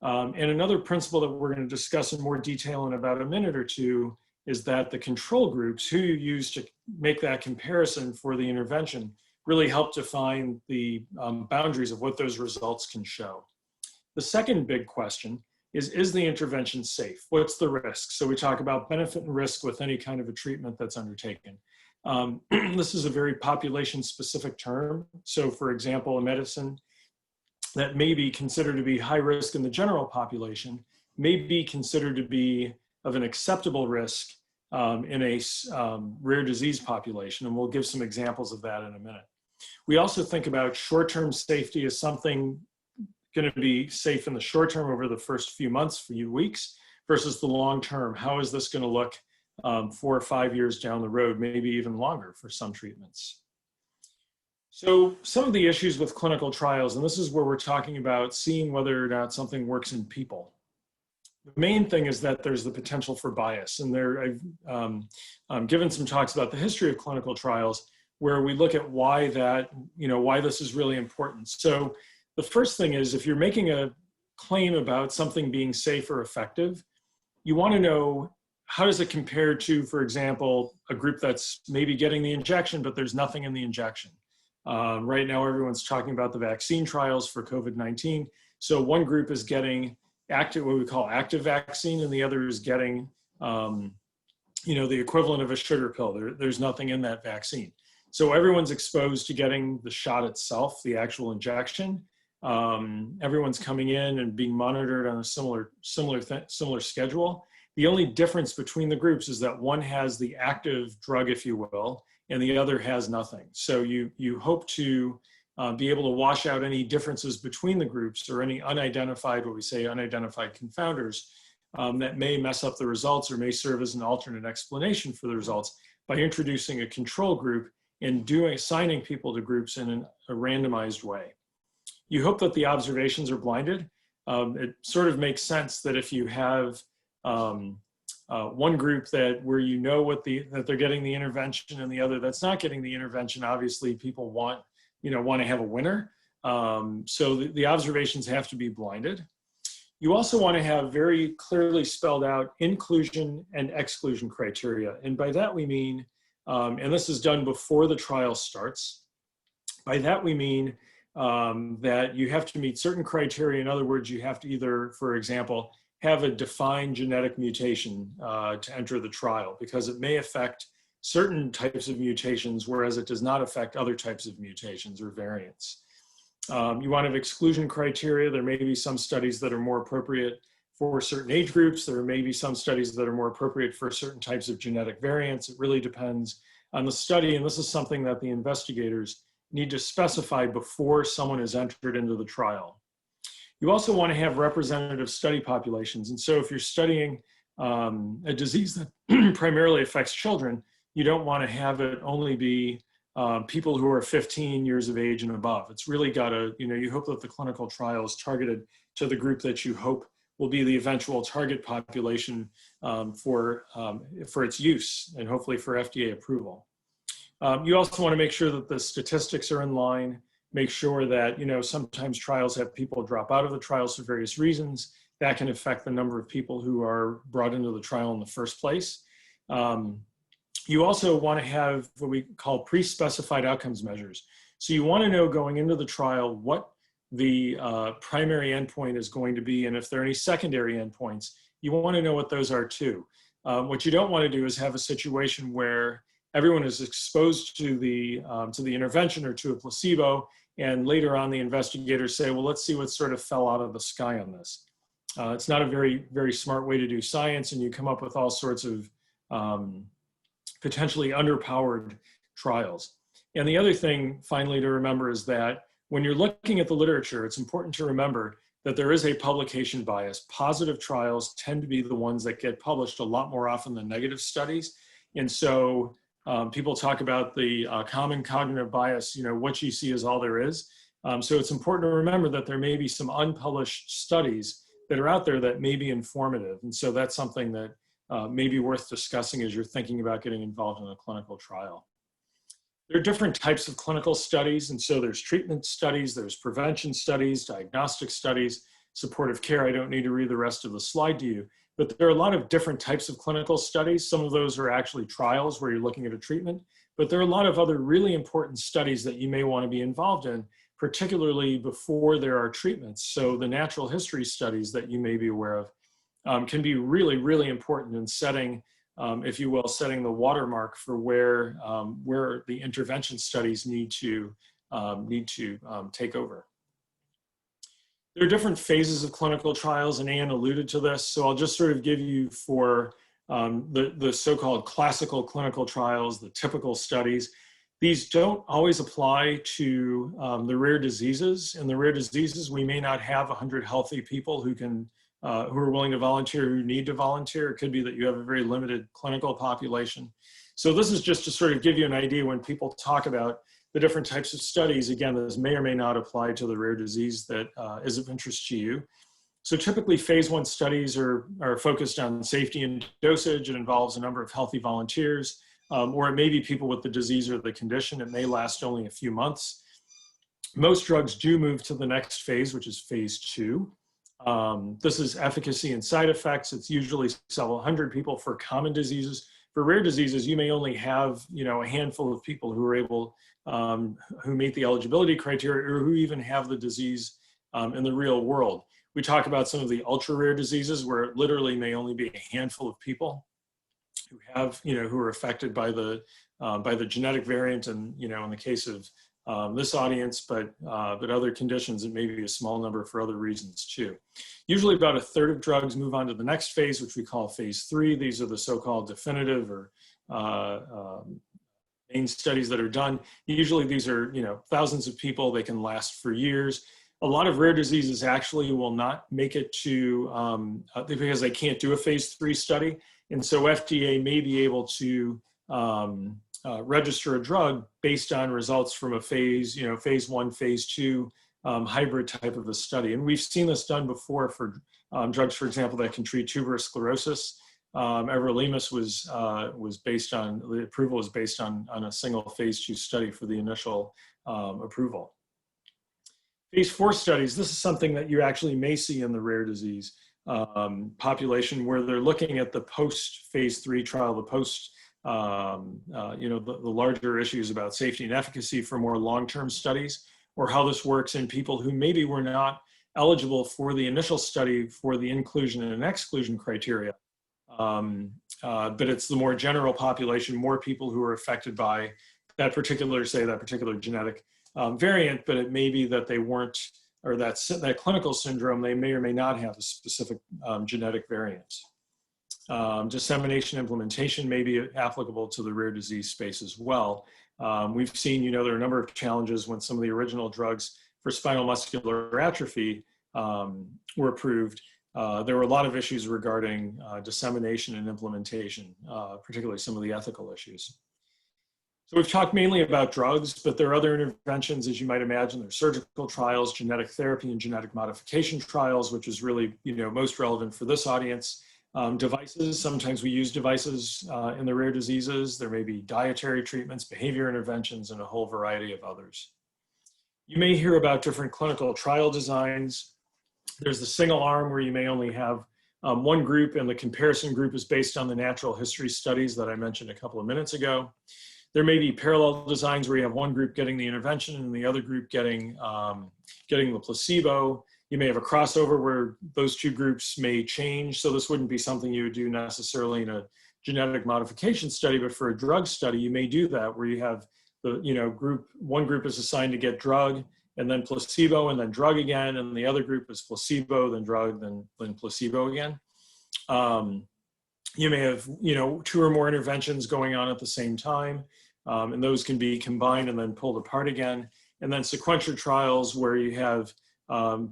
And another principle that we're going to discuss in more detail in about a minute or two is that the control groups who you use to make that comparison for the intervention really help define the boundaries of what those results can show. The second big question is the intervention safe? What's the risk? So we talk about benefit and risk with any kind of a treatment that's undertaken. This is a very population-specific term. So for example, a medicine that may be considered to be high risk in the general population may be considered to be of an acceptable risk in a rare disease population. And we'll give some examples of that in a minute. We also think about short-term safety as something going to be safe in the short term over the first few months, few weeks, versus the long term. How is this going to look 4 or 5 years down the road, maybe even longer for some treatments? So some of the issues with clinical trials, and this is where we're talking about seeing whether or not something works in people. The main thing is that there's the potential for bias. And I've given some talks about the history of clinical trials where we look at why that, why this is really important. So the first thing is, if you're making a claim about something being safe or effective, you want to know, how does it compare to, for example, a group that's maybe getting the injection, but there's nothing in the injection. Right now, everyone's talking about the vaccine trials for COVID-19. So one group is getting what we call active vaccine, and the other is getting, the equivalent of a sugar pill. There's nothing in that vaccine. So everyone's exposed to getting the shot itself, the actual injection. Everyone's coming in and being monitored on a similar schedule. The only difference between the groups is that one has the active drug, if you will, and the other has nothing. So you hope to be able to wash out any differences between the groups or any unidentified, what we say, unidentified confounders that may mess up the results or may serve as an alternate explanation for the results by introducing a control group and assigning people to groups in a randomized way. You hope that the observations are blinded. It sort of makes sense that if you have one group where you know that they're getting the intervention and the other that's not getting the intervention, obviously people want to have a winner. So the observations have to be blinded. You also want to have very clearly spelled out inclusion and exclusion criteria. And by that we mean, and this is done before the trial starts, by that we mean that you have to meet certain criteria. In other words, you have to either, for example, have a defined genetic mutation to enter the trial, because it may affect certain types of mutations, whereas it does not affect other types of mutations or variants. You want to have exclusion criteria. There may be some studies that are more appropriate for certain age groups. There may be some studies that are more appropriate for certain types of genetic variants. It really depends on the study, and this is something that the investigators need to specify before someone is entered into the trial. You also want to have representative study populations, and so if you're studying a disease that primarily affects children, you don't want to have it only be people who are 15 years of age and above. It's really got to, you hope that the clinical trial is targeted to the group that you hope will be the eventual target population for its use and hopefully for FDA approval. You also want to make sure that the statistics are in line, make sure that, sometimes trials have people drop out of the trials for various reasons. That can affect the number of people who are brought into the trial in the first place. You also want to have what we call pre-specified outcomes measures. So you want to know going into the trial what the primary endpoint is going to be, and if there are any secondary endpoints, you want to know what those are too. What you don't want to do is have a situation where everyone is exposed to the intervention or to a placebo, and later on the investigators say, well, let's see what sort of fell out of the sky on this. It's not a very, very smart way to do science, and you come up with all sorts of potentially underpowered trials. And the other thing, finally, to remember is that when you're looking at the literature, it's important to remember that there is a publication bias. Positive trials tend to be the ones that get published a lot more often than negative studies. And so people talk about the common cognitive bias, what you see is all there is. So it's important to remember that there may be some unpublished studies that are out there that may be informative. And so that's something that may be worth discussing as you're thinking about getting involved in a clinical trial. There are different types of clinical studies, and so there's treatment studies, there's prevention studies, diagnostic studies, supportive care. I don't need to read the rest of the slide to you, but there are a lot of different types of clinical studies. Some of those are actually trials where you're looking at a treatment, but there are a lot of other really important studies that you may want to be involved in, particularly before there are treatments. So the natural history studies that you may be aware of can be really, really important in setting, if you will, setting the watermark for where the intervention studies need to take over. There are different phases of clinical trials, and Anne alluded to this, so I'll just sort of give you for the so-called classical clinical trials, the typical studies. These don't always apply to the rare diseases. In the rare diseases, we may not have 100 healthy people who are willing to volunteer, who need to volunteer. It could be that you have a very limited clinical population. So this is just to sort of give you an idea when people talk about the different types of studies. Again, this may or may not apply to the rare disease that is of interest to you. So typically phase 1 studies are focused on safety and dosage. It involves a number of healthy volunteers, or it may be people with the disease or the condition. It may last only a few months. Most drugs do move to the next phase, which is phase 2. This is efficacy and side effects. It's usually several hundred people for common diseases. For rare diseases, you may only have, a handful of people who are able, who meet the eligibility criteria or who even have the disease in the real world. We talk about some of the ultra rare diseases where it literally may only be a handful of people who have, who are affected by the genetic variant, and in the case of this audience, but other conditions, it may be a small number for other reasons too. Usually about a third of drugs move on to the next phase, which we call phase 3. These are the so-called definitive or main studies that are done. Usually these are, thousands of people. They can last for years. A lot of rare diseases actually will not make it to, because they can't do a phase 3 study. And so FDA may be able to register a drug based on results from a phase 1, phase 2 hybrid type of a study. And we've seen this done before for drugs, for example, that can treat tuberous sclerosis. Everolimus was based on, the approval was based on a single phase 2 study for the initial approval. Phase 4 studies, this is something that you actually may see in the rare disease population, where they're looking at the post phase 3 trial, the post, the larger issues about safety and efficacy for more long-term studies, or how this works in people who maybe were not eligible for the initial study for the inclusion and exclusion criteria. But it's the more general population, more people who are affected by that particular genetic variant, but it may be that they weren't, or that clinical syndrome, they may or may not have a specific genetic variant. Dissemination implementation may be applicable to the rare disease space as well. We've seen, there are a number of challenges when some of the original drugs for spinal muscular atrophy were approved. There were a lot of issues regarding dissemination and implementation, particularly some of the ethical issues. So we've talked mainly about drugs, but there are other interventions, as you might imagine. There's surgical trials, genetic therapy, and genetic modification trials, which is really, most relevant for this audience. Devices, sometimes we use devices in the rare diseases. There may be dietary treatments, behavior interventions, and a whole variety of others. You may hear about different clinical trial designs. There's the single arm where you may only have one group, and the comparison group is based on the natural history studies that I mentioned a couple of minutes ago. There may be parallel designs where you have one group getting the intervention and the other group getting the placebo. You may have a crossover where those two groups may change. So this wouldn't be something you would do necessarily in a genetic modification study, but for a drug study, you may do that where you have the, one group is assigned to get drug and then placebo and then drug again. And the other group is placebo, then drug, then placebo again. You may have, 2 or more interventions going on at the same time. And those can be combined and then pulled apart again. And then sequential trials where you have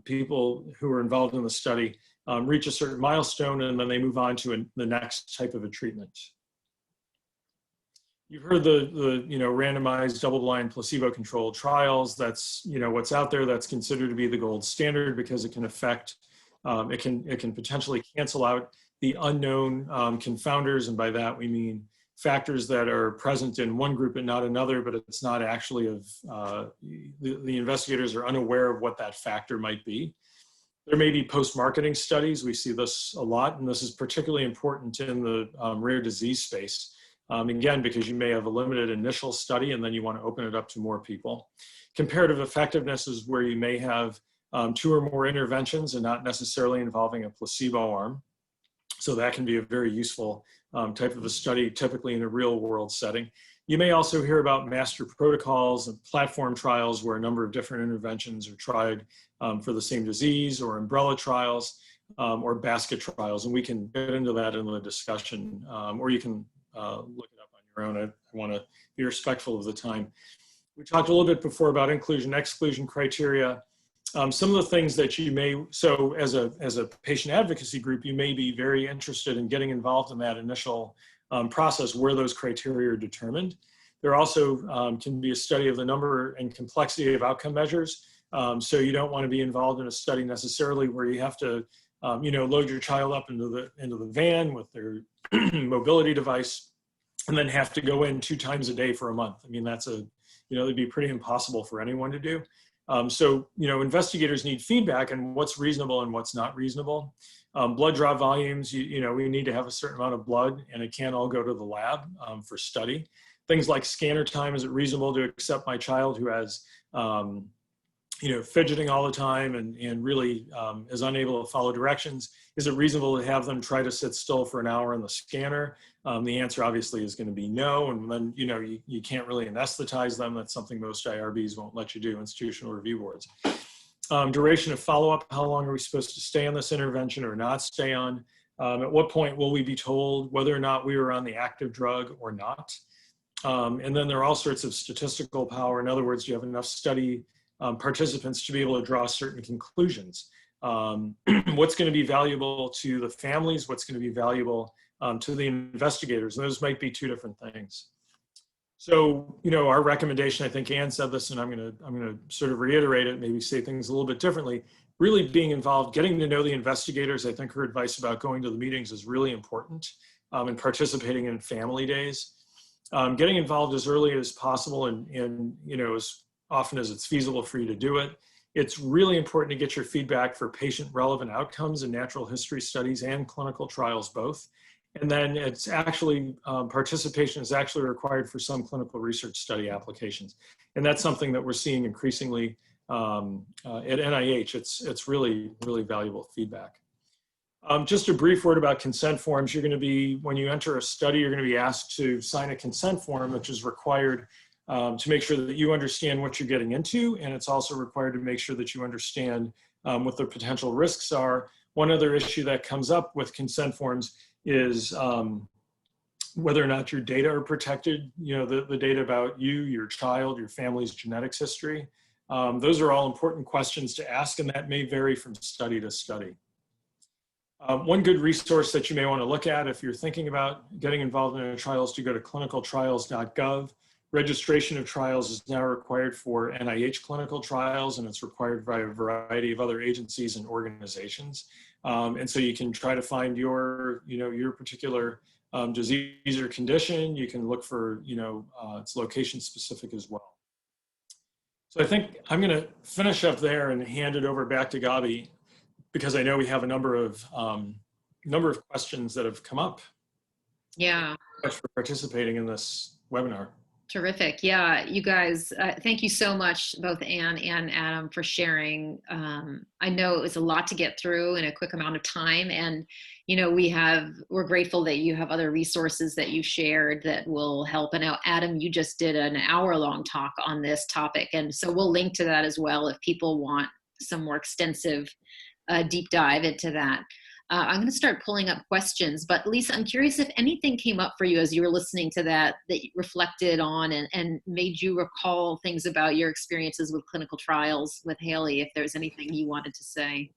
people who are involved in the study reach a certain milestone and then they move on to the next type of a treatment. You've heard the randomized double-blind placebo-controlled trials. That's what's out there. That's considered to be the gold standard because it can affect, it can potentially cancel out the unknown confounders, and by that we mean factors that are present in one group and not another, but it's not actually of, the investigators are unaware of what that factor might be. There may be post-marketing studies. We see this a lot, and this is particularly important in the rare disease space. Again, because you may have a limited initial study and then you want to open it up to more people. Comparative effectiveness is where you may have 2 or more interventions and not necessarily involving a placebo arm. So that can be a very useful type of a study, typically in a real world setting. You may also hear about master protocols and platform trials where a number of different interventions are tried for the same disease, or umbrella trials, or basket trials. And we can get into that in the discussion, or you can look it up on your own. I want to be respectful of the time. We talked a little bit before about inclusion, exclusion criteria. Some of the things that you may, so as a patient advocacy group, you may be very interested in getting involved in that initial process where those criteria are determined. There also can be a study of the number and complexity of outcome measures. So you don't want to be involved in a study necessarily where you have to, load your child up into the van with their mobility device and then have to go in 2 times a day for a month. I mean, that's it'd be pretty impossible for anyone to do. So, investigators need feedback on what's reasonable and what's not reasonable. Blood draw volumes, we need to have a certain amount of blood and it can't all go to the lab for study. Things like scanner time, is it reasonable to accept my child who has, fidgeting all the time and really is unable to follow directions? Is it reasonable to have them try to sit still for an hour in the scanner? The answer obviously is going to be no. And then, you can't really anesthetize them. That's something most IRBs won't let you do, institutional review boards. Duration of follow-up, how long are we supposed to stay on this intervention or not stay on? At what point will we be told whether or not we were on the active drug or not? And then there are all sorts of statistical power. In other words, you have enough study participants to be able to draw certain conclusions. What's going to be valuable to the families, what's going to be valuable to the investigators, and those might be two different things. So, you know, our recommendation, I think Ann said this, and I'm gonna sort of reiterate it, maybe say things a little bit differently. Really being involved, getting to know the investigators. I think her advice about going to the meetings is really important, and participating in family days. Getting involved as early as possible and you know, as often as it's feasible for you to do it. It's really important to get your feedback for patient relevant outcomes in natural history studies and clinical trials both. And then it's actually, participation is actually required for some clinical research study applications. And that's something that we're seeing increasingly at NIH. It's really, really valuable feedback. Just a brief word about consent forms. You're going to be, when you enter a study, you're going to be asked to sign a consent form, which is required to make sure that you understand what you're getting into. And it's also required to make sure that you understand what the potential risks are. One other issue that comes up with consent forms is whether or not your data are protected, you know, the data about you, your child, your family's genetics history. Those are all important questions to ask, and that may vary from study to study. One good resource that you may want to look at if you're thinking about getting involved in a trial is to go to clinicaltrials.gov. Registration of trials is now required for NIH clinical trials, and it's required by a variety of other agencies and organizations. And so you can try to find your, you know, your particular disease or condition. You can look for, you know, it's location specific as well. So I think I'm going to finish up there and hand it over back to Gabi, because I know we have a number of questions that have come up. Yeah. Thanks for participating in this webinar. Terrific. Yeah, you guys, thank you so much, both Ann and Adam, for sharing. I know it was a lot to get through in a quick amount of time. And, you know, we're grateful that you have other resources that you shared that will help. And now, Adam, you just did an hour-long talk on this topic. And so we'll link to that as well if people want some more extensive deep dive into that. I'm going to start pulling up questions, but Lisa, I'm curious if anything came up for you as you were listening to that you reflected on and made you recall things about your experiences with clinical trials with Haley, if there's anything you wanted to say.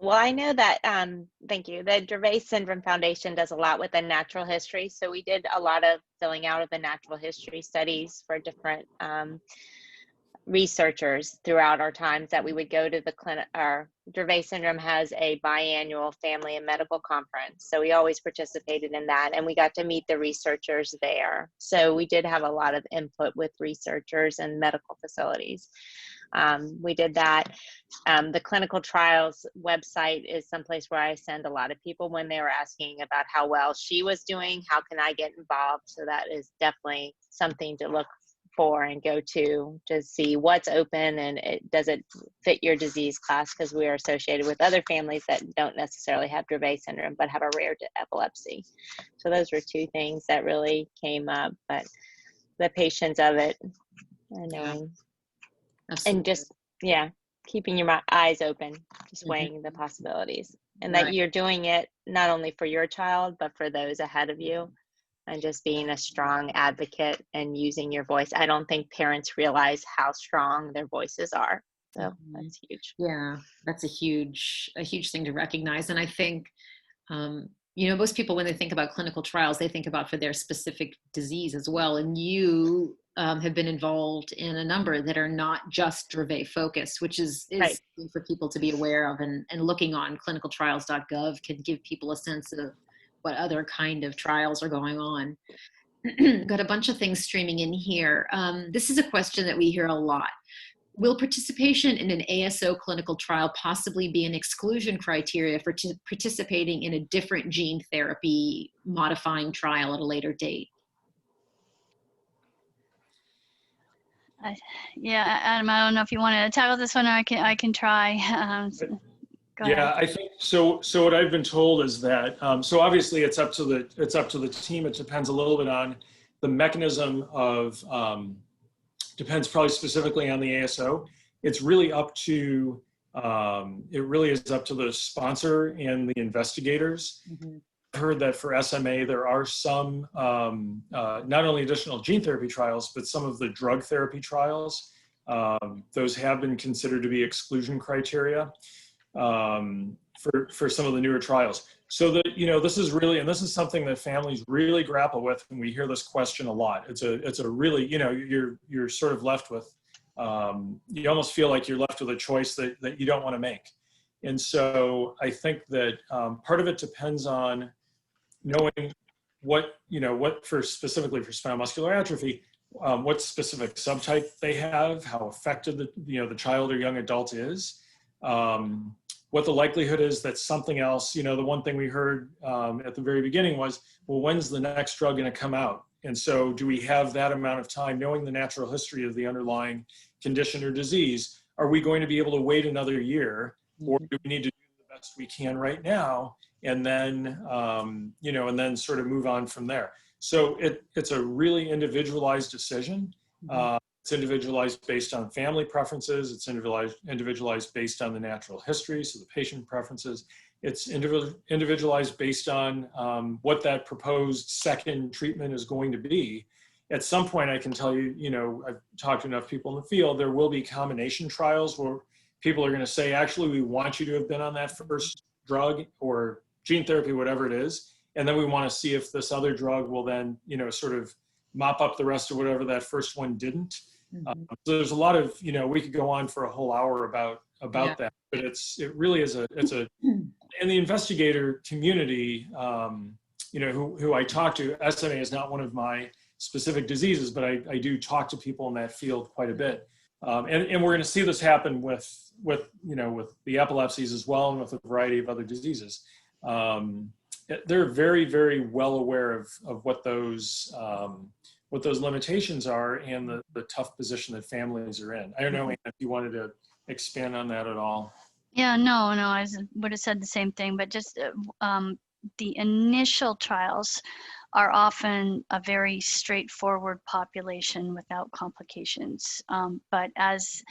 Well, I know that, thank you, the Dravet Syndrome Foundation does a lot with the natural history. So we did a lot of filling out of the natural history studies for different researchers throughout our times that we would go to the clinic. Our Dravet syndrome has a biannual family and medical conference. So we always participated in that, and we got to meet the researchers there. So we did have a lot of input with researchers and medical facilities. We did that. The clinical trials website is someplace where I send a lot of people when they were asking about how well she was doing, how can I get involved? So that is definitely something to look for and go to see what's open and does it fit your disease class, because we are associated with other families that don't necessarily have Dravet syndrome but have a rare epilepsy. So those were two things that really came up, but the patience of it, knowing, and just, yeah, keeping your eyes open, just weighing the possibilities, and that you're doing it not only for your child but for those ahead of you. And just being a strong advocate and using your voice. I don't think parents realize how strong their voices are. So that's huge. Yeah, that's a huge thing to recognize. And I think, you know, most people, when they think about clinical trials, they think about for their specific disease as well. And you have been involved in a number that are not just Dravet focused, which is right. For people to be aware of, and looking on clinicaltrials.gov can give people a sense of what other kind of trials are going on. Got a bunch of things streaming in here. This is a question that we hear a lot. Will participation in an ASO clinical trial possibly be an exclusion criteria for participating in a different gene therapy modifying trial at a later date? Yeah, Adam, I don't know if you want to tackle this one, or I can try. Go ahead. Yeah, I think so. So what I've been told is that so obviously it's up to the team. It depends a little bit on the mechanism of depends probably specifically on the ASO. It's really up to it really is up to the sponsor and the investigators. heard that for SMA, there are some, not only additional gene therapy trials, but some of the drug therapy trials. Those have been considered to be exclusion criteria for some of the newer trials. So that, this is really, and this is something that families really grapple with, and we hear this question a lot. It's a really, you're sort of left with, you almost feel like you're left with a choice that you don't want to make. And so I think that part of it depends on knowing what specifically for spinal muscular atrophy, what specific subtype they have, how affected the child or young adult is, what the likelihood is that something else, the one thing we heard at the very beginning was, well, when's the next drug going to come out? And so do we have that amount of time, knowing the natural history of the underlying condition or disease? Are we going to be able to wait another year, or do we need to do the best we can right now, and then, and then sort of move on from there? So it's a really individualized decision. It's individualized based on family preferences. It's individualized based on the natural history, so the patient preferences. It's individualized based on what that proposed second treatment is going to be. At some point, I can tell you, I've talked to enough people in the field, there will be combination trials where people are going to say, actually, we want you to have been on that first drug or gene therapy, whatever it is. And then we want to see if this other drug will then, sort of mop up the rest of whatever that first one didn't. So there's a lot of, we could go on for a whole hour about that, but it really is and the investigator community, who I talk to, SMA is not one of my specific diseases, but I do talk to people in that field quite a bit. And we're going to see this happen with the epilepsies as well, and with a variety of other diseases. They're very, very well aware of what those limitations are, and the tough position that families are in. I don't know, Anna, if you wanted to expand on that at all. Yeah, no, I would have said the same thing, but just the initial trials are often a very straightforward population without complications. But as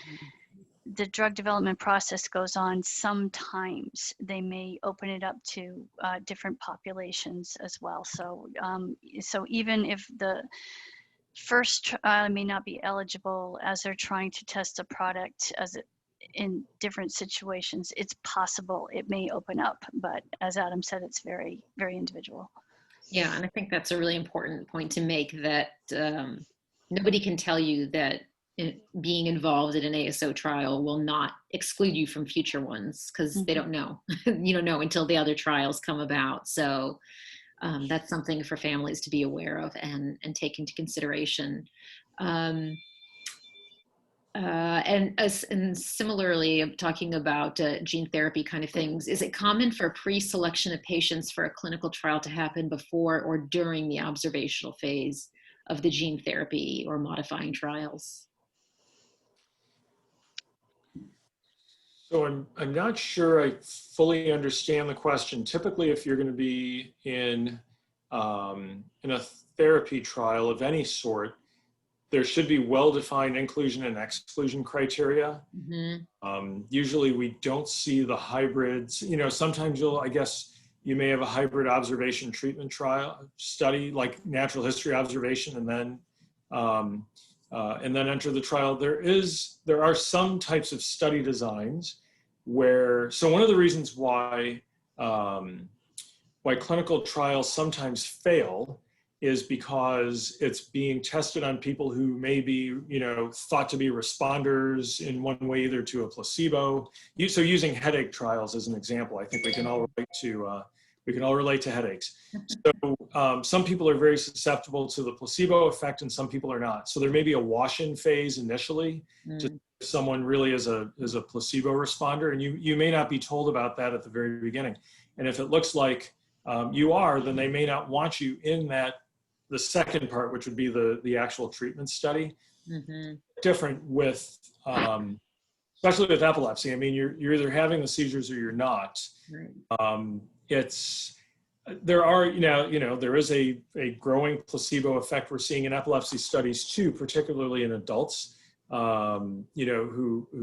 the drug development process goes on, sometimes they may open it up to different populations as well. So, so even if the first trial may not be eligible, as they're trying to test a product in different situations, it's possible it may open up. But as Adam said, it's very, very individual. Yeah, and I think that's a really important point to make, that nobody can tell you that being involved in an ASO trial will not exclude you from future ones, because they don't know. You don't know until the other trials come about. So that's something for families to be aware of and take into consideration. And similarly, talking about gene therapy kind of things, is it common for pre-selection of patients for a clinical trial to happen before or during the observational phase of the gene therapy or modifying trials? So I'm not sure I fully understand the question. Typically, if you're going to be in a therapy trial of any sort, there should be well-defined inclusion and exclusion criteria. Usually we don't see the hybrids. Sometimes you may have a hybrid observation treatment trial study, like natural history observation, and then enter the trial. There are some types of study designs so one of the reasons why clinical trials sometimes fail is because it's being tested on people who may be, thought to be responders in one way, either to a placebo. So using headache trials as an example, I think we can all relate to headaches. So some people are very susceptible to the placebo effect, and some people are not. So there may be a wash-in phase initially, just if someone really is a placebo responder, and you may not be told about that at the very beginning. And if it looks like you are, then they may not want you in the second part, which would be the actual treatment study. Different with, especially with epilepsy. I mean, you're either having the seizures or you're not. There is a growing placebo effect we're seeing in epilepsy studies too, particularly in adults, who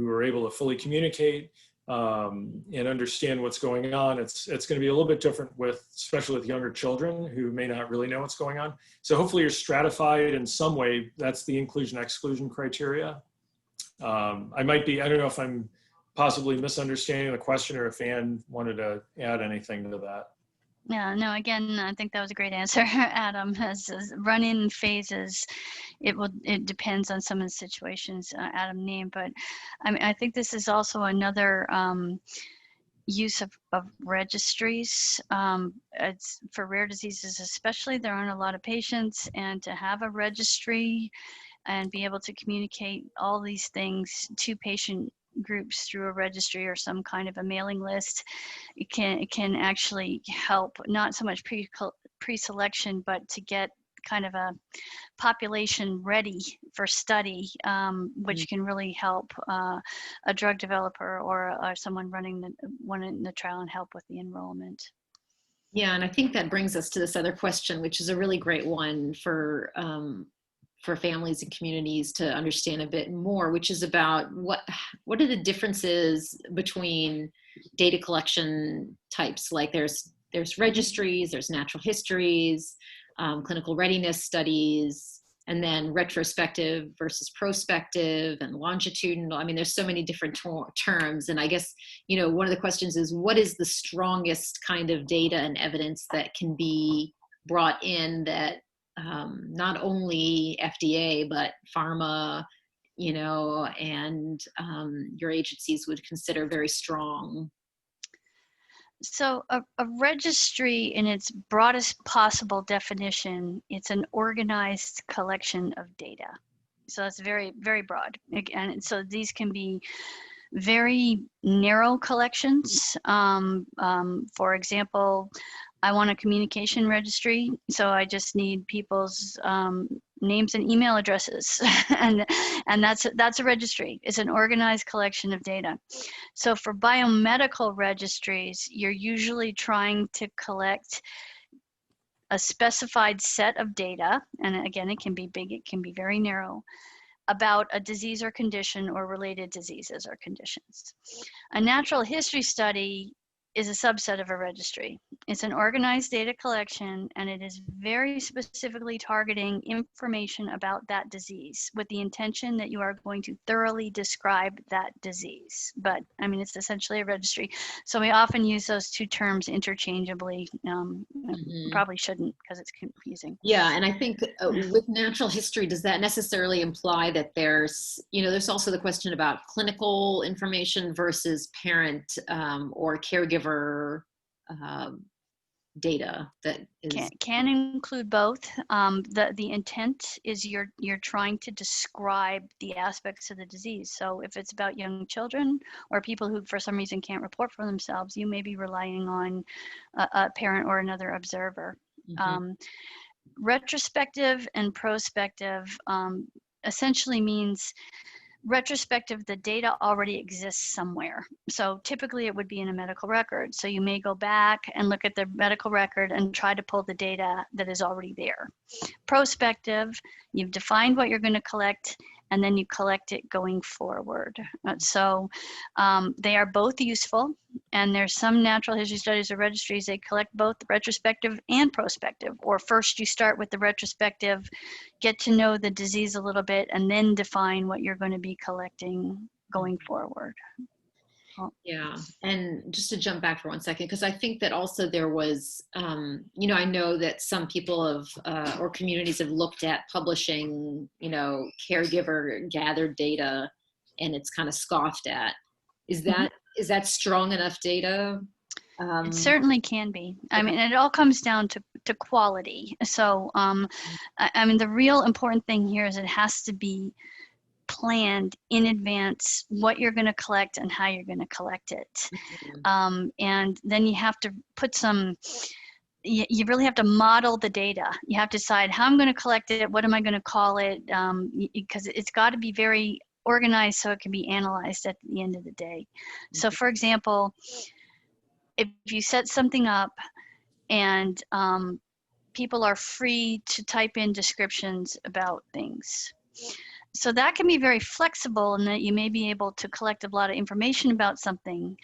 are able to fully communicate, and understand what's going on. It's going to be a little bit different especially with younger children who may not really know what's going on. So hopefully you're stratified in some way. That's the inclusion-exclusion criteria. I don't know if I'm possibly misunderstanding the question, or if Anne wanted to add anything to that. Yeah, no, again, I think that was a great answer, Adam. As run-in phases, it depends on some of the situations Adam named, but I mean, I think this is also another use of registries. It's for rare diseases especially, there aren't a lot of patients, and to have a registry and be able to communicate all these things to patient groups through a registry or some kind of a mailing list, it can actually help, not so much pre-selection, but to get kind of a population ready for study, which can really help a drug developer or someone running the trial and help with the enrollment. Yeah, and I think that brings us to this other question, which is a really great one for families and communities to understand a bit more, which is about what are the differences between data collection types. Like there's registries, there's natural histories, clinical readiness studies, and then retrospective versus prospective and longitudinal. I mean, there's so many different terms. And I guess, one of the questions is, what is the strongest kind of data and evidence that can be brought in that not only FDA, but pharma, and your agencies would consider very strong? So a registry, in its broadest possible definition, it's an organized collection of data. So that's very, very broad. And so these can be very narrow collections. For example, I want a communication registry, so I just need people's names and email addresses, and that's a registry. It's an organized collection of data. So for biomedical registries, you're usually trying to collect a specified set of data, and again, it can be big, it can be very narrow, about a disease or condition or related diseases or conditions. A natural history study is a subset of a registry. It's an organized data collection, and it is very specifically targeting information about that disease with the intention that you are going to thoroughly describe that disease. But I mean, it's essentially a registry. So we often use those two terms interchangeably. Probably shouldn't, because it's confusing. Yeah, and I think with natural history, does that necessarily imply that there's also the question about clinical information versus parent or caregiver data that is can include both. The intent is you're trying to describe the aspects of the disease. So if it's about young children or people who for some reason can't report for themselves, you may be relying on a parent or another observer. Retrospective and prospective essentially means retrospective, the data already exists somewhere. So typically it would be in a medical record. So you may go back and look at the medical record and try to pull the data that is already there. Prospective, you've defined what you're going to collect, and then you collect it going forward. So they are both useful, and there's some natural history studies or registries, they collect both retrospective and prospective, or first you start with the retrospective, get to know the disease a little bit, and then define what you're going to be collecting going forward. Yeah, and just to jump back for 1 second, because I think that also there was, I know that some people have, or communities have looked at publishing, caregiver gathered data, and it's kind of scoffed at. Is that strong enough data? It certainly can be. I mean, it all comes down to quality. So, I mean, the real important thing here is it has to be planned in advance what you're going to collect and how you're going to collect it. And then you have to put you really have to model the data. You have to decide how I'm going to collect it, what am I going to call it, because it's got to be very organized so it can be analyzed at the end of the day. So for example, if you set something up and people are free to type in descriptions about things, So that can be very flexible in that you may be able to collect a lot of information about something,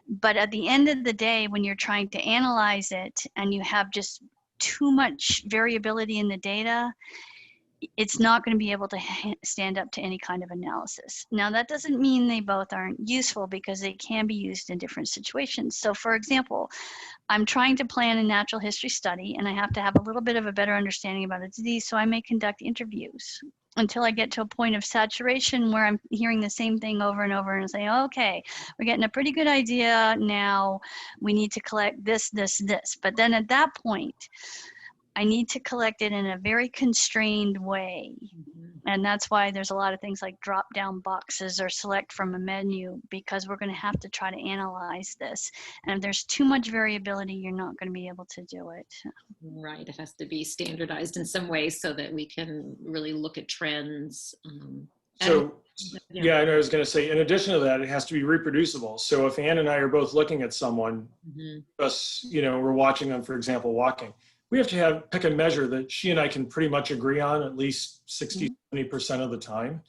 but at the end of the day, when you're trying to analyze it and you have just too much variability in the data, it's not going to be able to stand up to any kind of analysis. Now, that doesn't mean they both aren't useful, because they can be used in different situations. So for example, I'm trying to plan a natural history study and I have to have a little bit of a better understanding about a disease, so I may conduct interviews until I get to a point of saturation where I'm hearing the same thing over and over and say, okay, we're getting a pretty good idea now, we need to collect this, this, this. But then at that point, I need to collect it in a very constrained way. And that's why there's a lot of things like drop down boxes or select from a menu, because we're going to have to try to analyze this. And if there's too much variability, you're not going to be able to do it. Right. It has to be standardized in some way so that we can really look at trends. So, yeah, I know I was going to say, in addition to that, it has to be reproducible. So if Ann and I are both looking at someone, us, we're watching them, for example, walking, we have to pick a measure that she and I can pretty much agree on at least 60, 70% of the time.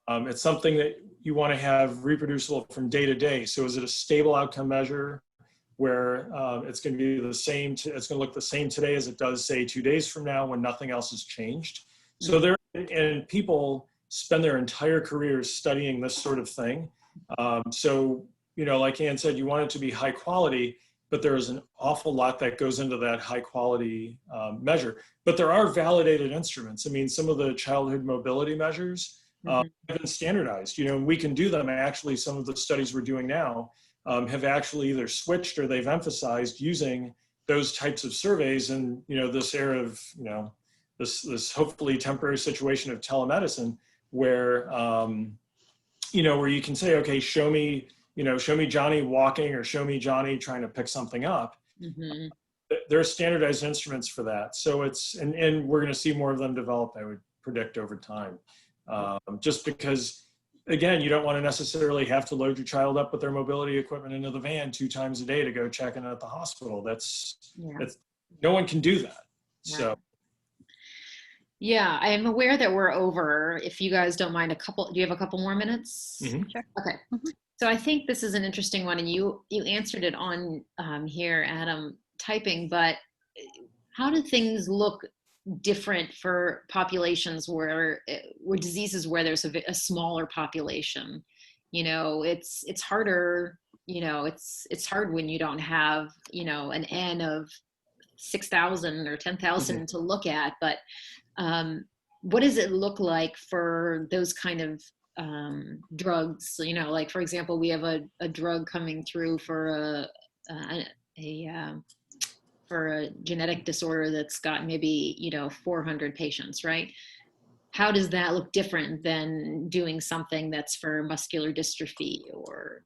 It's something that you want to have reproducible from day to day. So is it a stable outcome measure where it's going to be the same, it's going to look the same today as it does, say, 2 days from now when nothing else has changed? So and people spend their entire careers studying this sort of thing. So, like Ann said, you want it to be high quality, but there is an awful lot that goes into that high quality measure. But there are validated instruments. I mean, some of the childhood mobility measures have been standardized, and we can do them. Actually, some of the studies we're doing now have actually either switched or they've emphasized using those types of surveys. And, this era of, this hopefully temporary situation of telemedicine where, where you can say, okay, show me Johnny walking or show me Johnny trying to pick something up. There are standardized instruments for that. So and we're going to see more of them develop, I would predict, over time. Just because, again, you don't want to necessarily have to load your child up with their mobility equipment into the van 2 times a day to go check in at the hospital. That's no one can do that. So. Yeah, I am aware that we're over. If you guys don't mind, do you have a couple more minutes? Sure. Okay. So I think this is an interesting one, and you answered it on here, Adam, typing, but how do things look different for populations where diseases where there's a smaller population? It's harder, it's hard when you don't have, an N of 6,000 or 10,000 to look at, but what does it look like for those kind of drugs? Like, for example, we have a drug coming through for for a genetic disorder that's got maybe 400 patients, right? How does that look different than doing something that's for muscular dystrophy or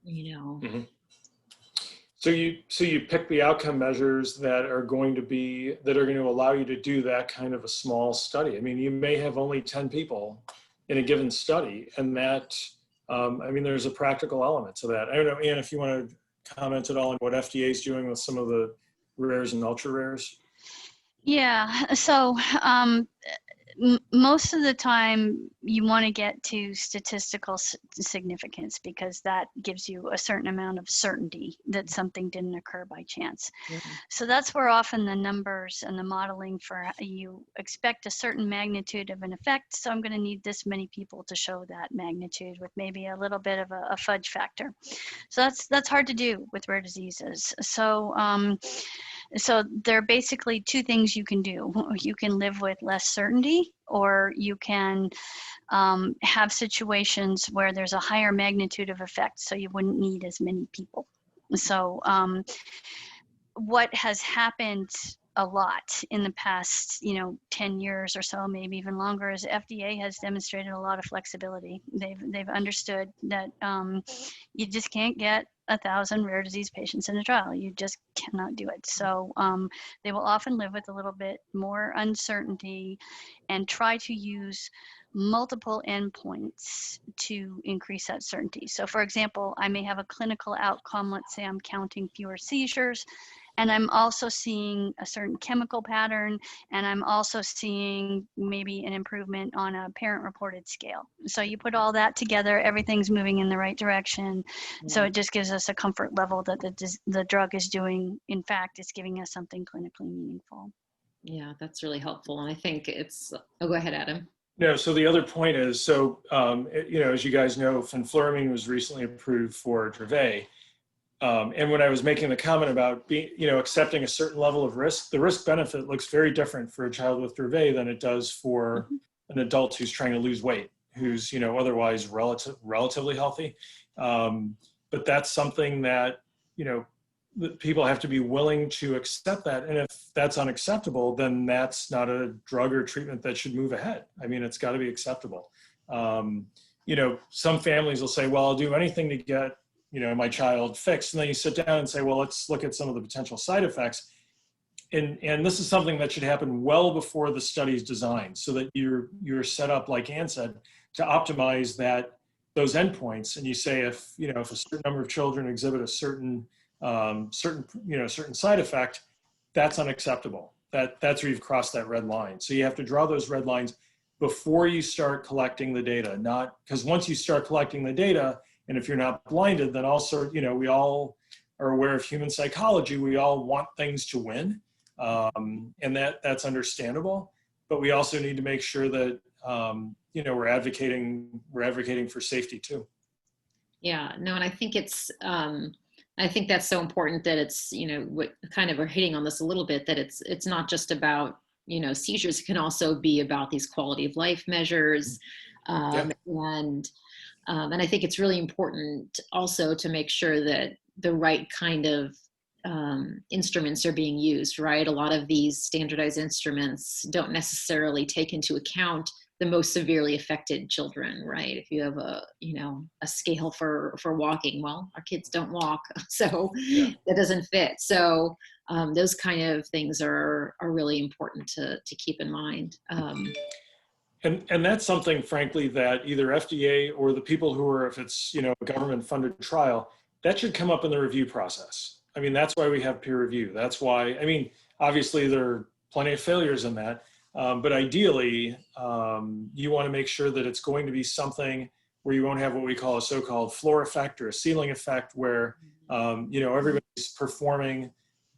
So you pick the outcome measures that are going to allow you to do that kind of a small study. I mean, you may have only 10 people in a given study, and that, there's a practical element to that. I don't know, Ann, if you want to comment at all on what FDA is doing with some of the rares and ultra rares. Yeah, so most of the time you want to get to statistical significance, because that gives you a certain amount of certainty that something didn't occur by chance. So that's where often the numbers and the modeling for you expect a certain magnitude of an effect. So I'm going to need this many people to show that magnitude with maybe a little bit of a fudge factor. So that's hard to do with rare diseases. So there are basically 2 things you can do. You can live with less certainty, or you can have situations where there's a higher magnitude of effect, so you wouldn't need as many people. So what has happened a lot in the past, 10 years or so, maybe even longer, is FDA has demonstrated a lot of flexibility. They've understood that you just can't get 1,000 rare disease patients in a trial. You just cannot do it. So they will often live with a little bit more uncertainty and try to use multiple endpoints to increase that certainty. So for example, I may have a clinical outcome. Let's say I'm counting fewer seizures, And I'm also seeing a certain chemical pattern, and I'm also seeing maybe an improvement on a parent-reported scale. So you put all that together, everything's moving in the right direction. So it just gives us a comfort level that the drug is doing, in fact, it's giving us something clinically meaningful. Yeah, that's really helpful. And I think it's, oh, go ahead, Adam. No, so the other point is, so, as you guys know, fenfluramine was recently approved for Dravet. And when I was making the comment about accepting a certain level of risk, the risk benefit looks very different for a child with Dravet than it does for an adult who's trying to lose weight, who's, otherwise relatively healthy. But that's something that, that people have to be willing to accept that. And if that's unacceptable, then that's not a drug or treatment that should move ahead. I mean, it's got to be acceptable. Some families will say, well, I'll do anything to get, my child fixed. And then you sit down and say, well, let's look at some of the potential side effects. And this is something that should happen well before the study is designed, so that you're set up, like Ann said, to optimize those endpoints. And you say, if a certain number of children exhibit a certain side effect, that's unacceptable. That's where you've crossed that red line. So you have to draw those red lines before you start collecting the data. Not because once you start collecting the data, and if you're not blinded, then also, we all are aware of human psychology. We all want things to win, and that's understandable. But we also need to make sure that we're advocating for safety too. Yeah, no, and I think it's. I think that's so important that it's, what kind of we're hitting on this a little bit, that it's not just about, seizures. It can also be about these quality of life measures. And I think it's really important also to make sure that the right kind of instruments are being used, right? A lot of these standardized instruments don't necessarily take into account the most severely affected children, right? If you have a scale for walking, well, our kids don't walk, so that doesn't fit. So those kind of things are really important to keep in mind. And that's something, frankly, that either FDA or the people who are, if it's a government-funded trial, that should come up in the review process. I mean, that's why we have peer review. That's why, obviously there are plenty of failures in that. But ideally, you want to make sure that it's going to be something where you won't have what we call a so-called floor effect or a ceiling effect, where everybody's performing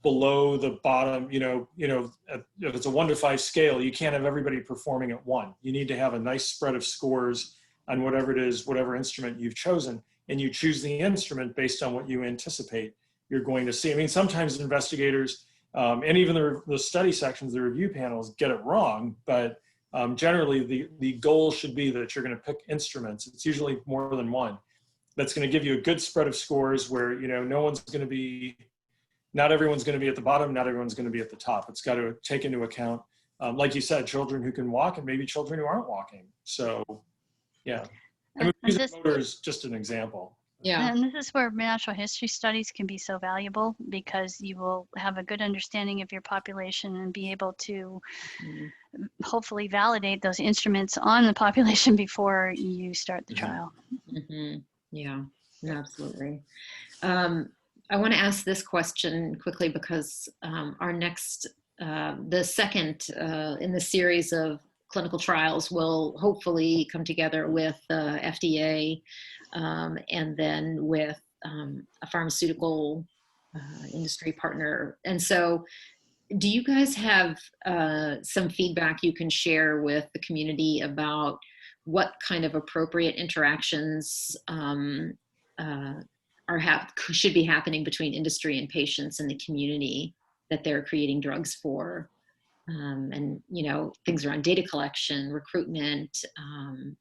below the bottom. If it's a 1 to 5 scale, you can't have everybody performing at 1. You need to have a nice spread of scores on whatever it is, whatever instrument you've chosen, and you choose the instrument based on what you anticipate you're going to see. Sometimes investigators. And even the study sections, the review panels get it wrong, but generally the goal should be that you're going to pick instruments. It's usually more than one. That's going to give you a good spread of scores where, not everyone's going to be at the bottom, not everyone's going to be at the top. It's got to take into account, like you said, children who can walk and maybe children who aren't walking. So, yeah. Music motor is just an example. Yeah. And this is where natural history studies can be so valuable, because you will have a good understanding of your population and be able to hopefully validate those instruments on the population before you start the trial. Yeah, absolutely. I want to ask this question quickly because our next, the second in the series of clinical trials will hopefully come together with FDA and then with a pharmaceutical industry partner. And so do you guys have some feedback you can share with the community about what kind of appropriate interactions should be happening between industry and patients in the community that they're creating drugs for? And things around data collection, recruitment,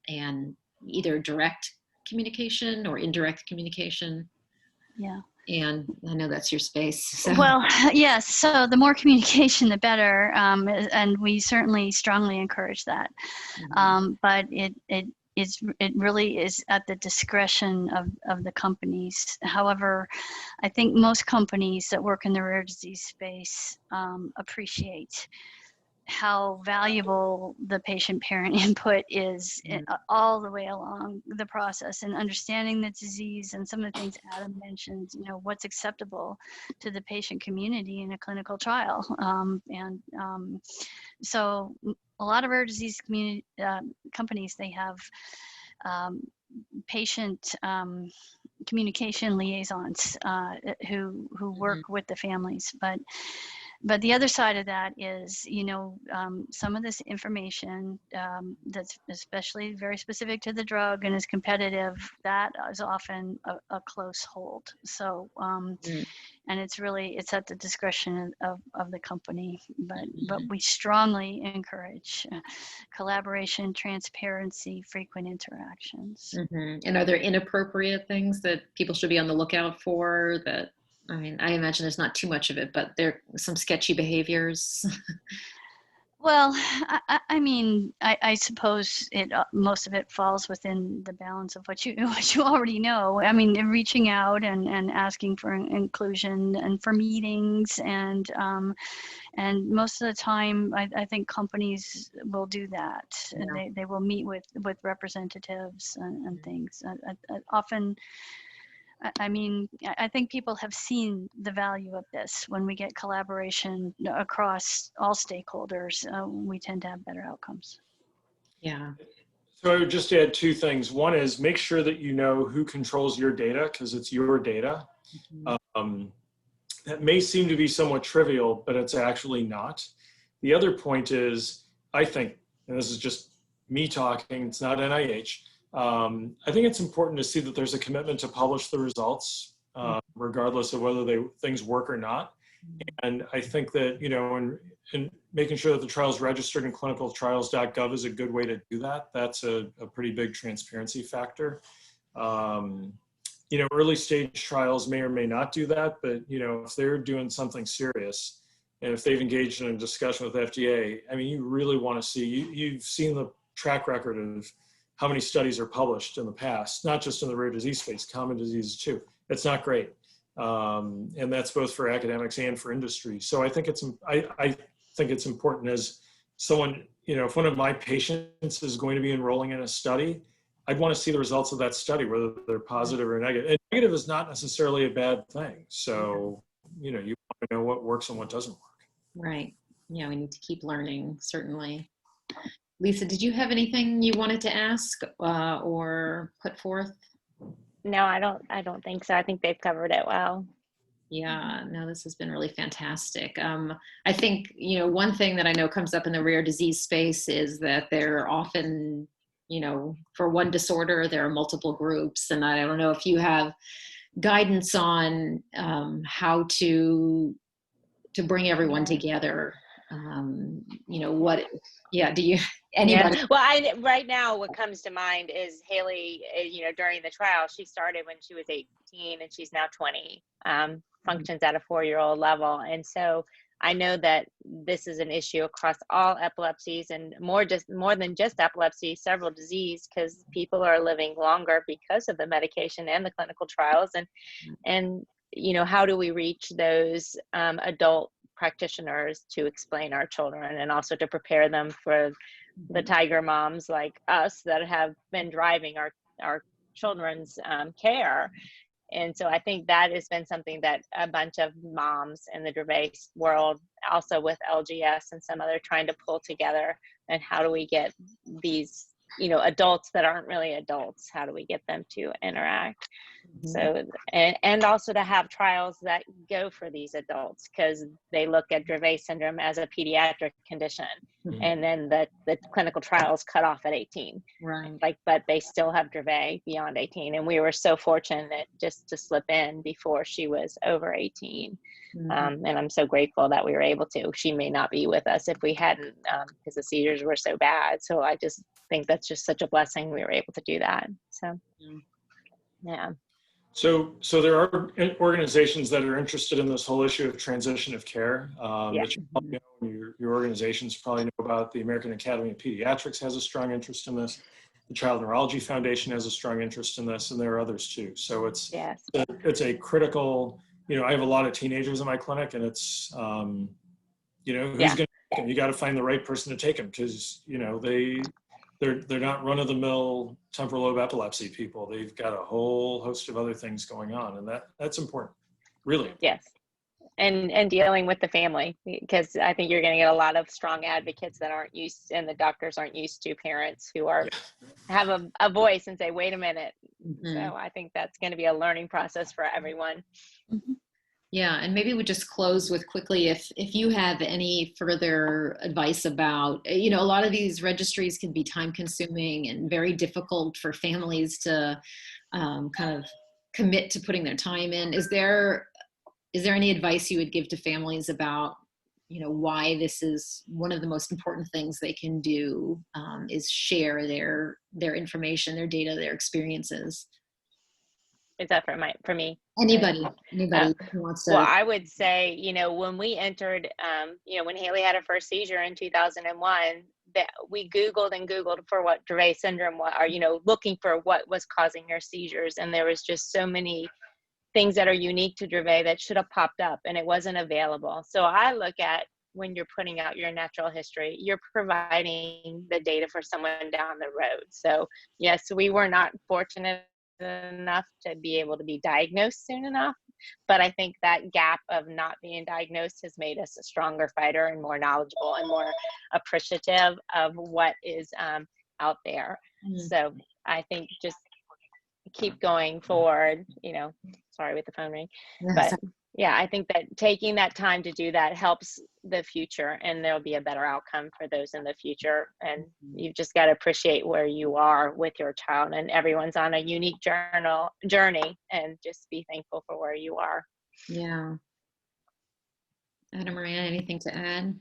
and either direct communication or indirect communication. Yeah. And I know that's your space. So. Well, yes. So the more communication, the better, and we certainly strongly encourage that. But it really is at the discretion of the companies. However, I think most companies that work in the rare disease space appreciate how valuable the patient-parent input is all the way along the process, and understanding the disease and some of the things Adam mentioned, what's acceptable to the patient community in a clinical trial. So a lot of rare disease community companies, they have patient communication liaisons who work with the families, but the other side of that is, some of this information that's especially very specific to the drug and is competitive, that is often a close hold. So, and it's at the discretion of the company, but we strongly encourage collaboration, transparency, frequent interactions. And are there inappropriate things that people should be on the lookout for? That, I mean, I imagine there's not too much of it, but there are some sketchy behaviors. Well, I suppose most of it falls within the balance of what you already know. I mean, reaching out and asking for inclusion and for meetings, and most of the time, I think companies will do that. Yeah. And they will meet with representatives and things. Often. I think people have seen the value of this. When we get collaboration across all stakeholders, we tend to have better outcomes. Yeah. So I would just add two things. One is make sure that you know who controls your data, because it's your data. That may seem to be somewhat trivial, but it's actually not. The other point is, I think, and this is just me talking, it's not NIH, I think it's important to see that there's a commitment to publish the results, regardless of whether things work or not. And I think that, and making sure that the trial is registered in clinicaltrials.gov is a good way to do that. That's a pretty big transparency factor. Early stage trials may or may not do that, but, if they're doing something serious, and if they've engaged in a discussion with FDA, I mean, you really want to see, you've seen the track record of how many studies are published in the past, not just in the rare disease space, common diseases too. It's not great. And that's both for academics and for industry. So I think it's important as someone, if one of my patients is going to be enrolling in a study, I'd want to see the results of that study, whether they're positive or negative. And negative is not necessarily a bad thing. So, you want to know what works and what doesn't work. Right. Yeah, we need to keep learning, certainly. Lisa, did you have anything you wanted to ask or put forth? No, I don't think so. I think they've covered it well. Yeah, no, this has been really fantastic. I think, one thing that I know comes up in the rare disease space is that there are often, for one disorder, there are multiple groups. And I don't know if you have guidance on how to bring everyone together. Do you, anybody? Yeah. Well, right now what comes to mind is Haley, during the trial, she started when she was 18 and she's now 20, functions at a 4-year-old level. And so I know that this is an issue across all epilepsies, and more than just epilepsy, several diseases, because people are living longer because of the medication and the clinical trials. And how do we reach those adult practitioners to explain our children, and also to prepare them for the tiger moms like us that have been driving our children's care. And so I think that has been something that a bunch of moms in the Dravet world, also with LGS and some other, trying to pull together. And how do we get these, adults that aren't really adults, how do we get them to interact? So, and also to have trials that go for these adults, because they look at Dravet syndrome as a pediatric condition, and then the clinical trials cut off at 18. Right. But they still have Dravet beyond 18. And we were so fortunate just to slip in before she was over 18. And I'm so grateful that we were able to. She may not be with us if we hadn't, because the seizures were so bad. So I just think that's just such a blessing we were able to do that. So, yeah. So there are organizations that are interested in this whole issue of transition of care. That you probably know, your organizations probably know about. The American Academy of Pediatrics has a strong interest in this. The Child Neurology Foundation has a strong interest in this, and there are others too. So it's a critical. I have a lot of teenagers in my clinic, and it's who's going to them. You got to find the right person to take them, because you know they're not run-of-the-mill temporal lobe epilepsy people. They've got a whole host of other things going on, and that's important, really. Yes. And dealing with the family, because I think you're going to get a lot of strong advocates that aren't used, and the doctors aren't used to parents who are have a voice and say, wait a minute. Mm-hmm. So I think that's going to be a learning process for everyone. Mm-hmm. Yeah, and maybe we just close with quickly, if you have any further advice about, you know, a lot of these registries can be time consuming and very difficult for families to kind of commit to putting their time in. Is there any advice you would give to families about, you know, why this is one of the most important things they can do, is share their information, their data, their experiences? Is that for me? Anybody who wants to. Well, I would say, you know, when we entered, you know, when Haley had her first seizure in 2001, that we Googled for what Dravet syndrome was, or, you know, looking for what was causing her seizures. And there was just so many things that are unique to Dravet that should have popped up, and it wasn't available. So I look at, when you're putting out your natural history, you're providing the data for someone down the road. So yes, we were not fortunate enough to be able to be diagnosed soon enough, but I think that gap of not being diagnosed has made us a stronger fighter and more knowledgeable and more appreciative of what is out there. So I think just keep going forward, you know. Sorry with the phone ring. But yeah, I think that taking that time to do that helps the future, and there'll be a better outcome for those in the future. And you've just got to appreciate where you are with your child, and everyone's on a unique journey, and just be thankful for where you are. Yeah. Adam, Maria, anything to add?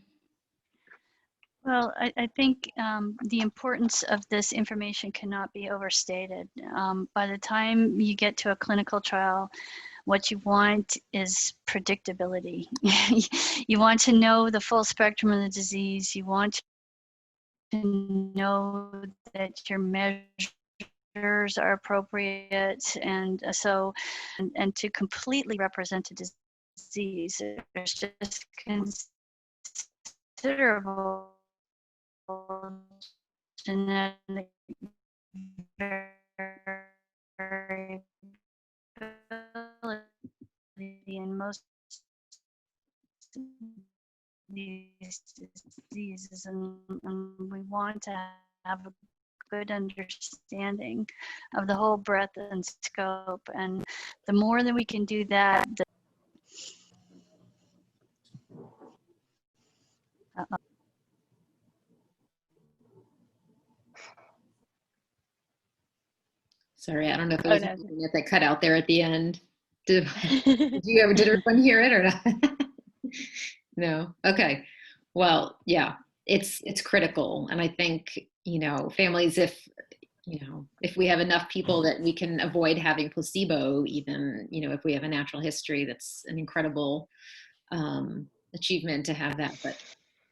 Well, I think the importance of this information cannot be overstated. By the time you get to a clinical trial, what you want is predictability. You want to know the full spectrum of the disease. You want to know that your measures are appropriate, and so and to completely represent a disease, there's just considerable genetic variability in most of these diseases, and we want to have a good understanding of the whole breadth and scope, and the more that we can do that, Sorry, I don't know if it was that cut out there at the end. Did everyone hear it or not? No. Okay. Well, yeah, it's critical, and I think, you know, families, if we have enough people that we can avoid having placebo, even, you know, if we have a natural history, that's an incredible achievement to have that, but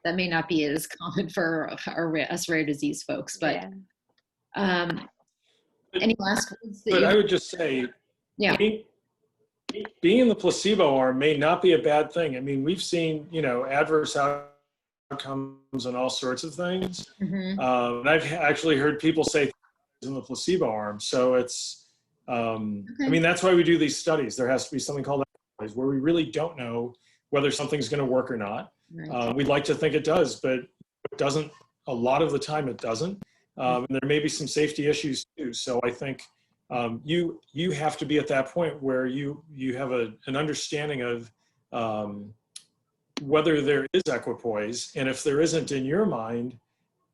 that may not be as common for us rare disease folks. But any last words? But I would just say, yeah, being in the placebo arm may not be a bad thing. I mean, we've seen, you know, adverse outcomes and all sorts of things. Mm-hmm. And I've actually heard people say in the placebo arm. So it's, okay. I mean, that's why we do these studies. There has to be something called where we really don't know whether something's going to work or not. Right. We'd like to think it does, but it doesn't. A lot of the time it doesn't. And there may be some safety issues too. So I think you have to be at that point where you have an understanding of whether there is equipoise, and if there isn't in your mind,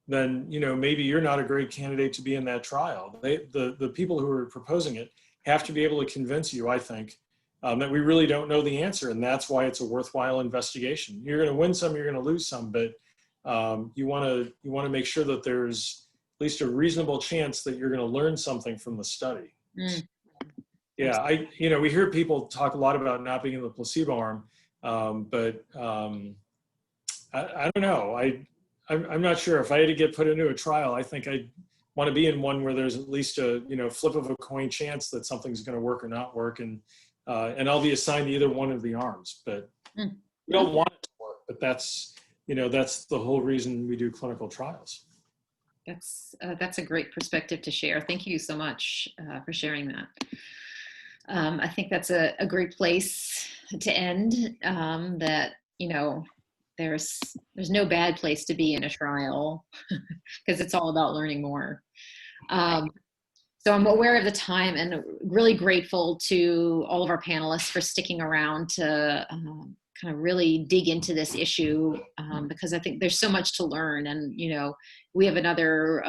then, you know, maybe you're not a great candidate to be in that trial. The people who are proposing it have to be able to convince you, I think, that we really don't know the answer, and that's why it's a worthwhile investigation. You're going to win some, you're going to lose some, but you want to make sure that there's at least a reasonable chance that you're going to learn something from the study. Mm. Yeah, we hear people talk a lot about not being in the placebo arm, but I don't know. I'm not sure. If I had to get put into a trial, I think I'd want to be in one where there's at least a flip of a coin chance that something's going to work or not work, and I'll be assigned to either one of the arms. But we don't want it to work. But that's that's the whole reason we do clinical trials. That's a great perspective to share. Thank you so much for sharing that. I think that's a great place to end. That there's no bad place to be in a trial because it's all about learning more. So I'm aware of the time and really grateful to all of our panelists for sticking around to kind of really dig into this issue because I think there's so much to learn. And, we have another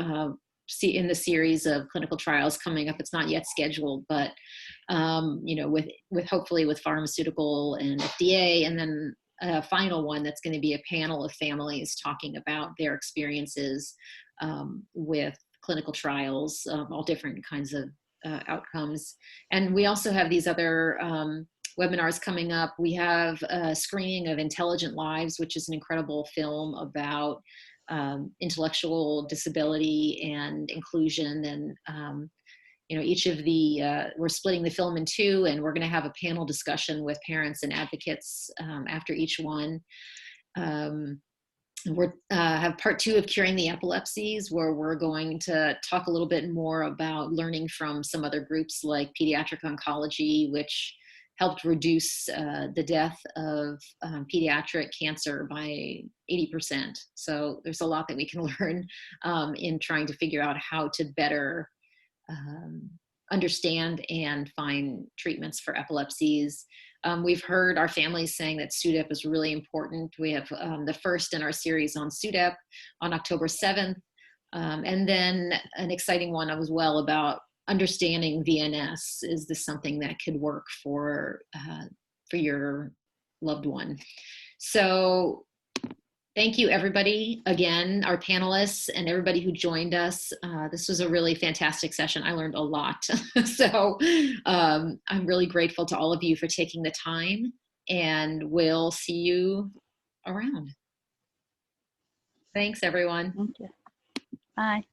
in the series of clinical trials coming up. It's not yet scheduled, but, with hopefully with pharmaceutical and FDA, and then a final one that's going to be a panel of families talking about their experiences with clinical trials, all different kinds of outcomes. And we also have these other webinars coming up. We have a screening of Intelligent Lives, which is an incredible film about intellectual disability and inclusion. And each of we're splitting the film in two, and we're going to have a panel discussion with parents and advocates after each one. We have part 2 of Curing the Epilepsies, where we're going to talk a little bit more about learning from some other groups like pediatric oncology, which helped reduce the death of pediatric cancer by 80%. So there's a lot that we can learn in trying to figure out how to better understand and find treatments for epilepsies. We've heard our families saying that SUDEP is really important. We have the first in our series on SUDEP on October 7th. And then an exciting one as well about understanding VNS. Is this something that could work for your loved one? So thank you, everybody. Again, our panelists and everybody who joined us. This was a really fantastic session. I learned a lot. So I'm really grateful to all of you for taking the time, and we'll see you around. Thanks, everyone. Thank you. Bye.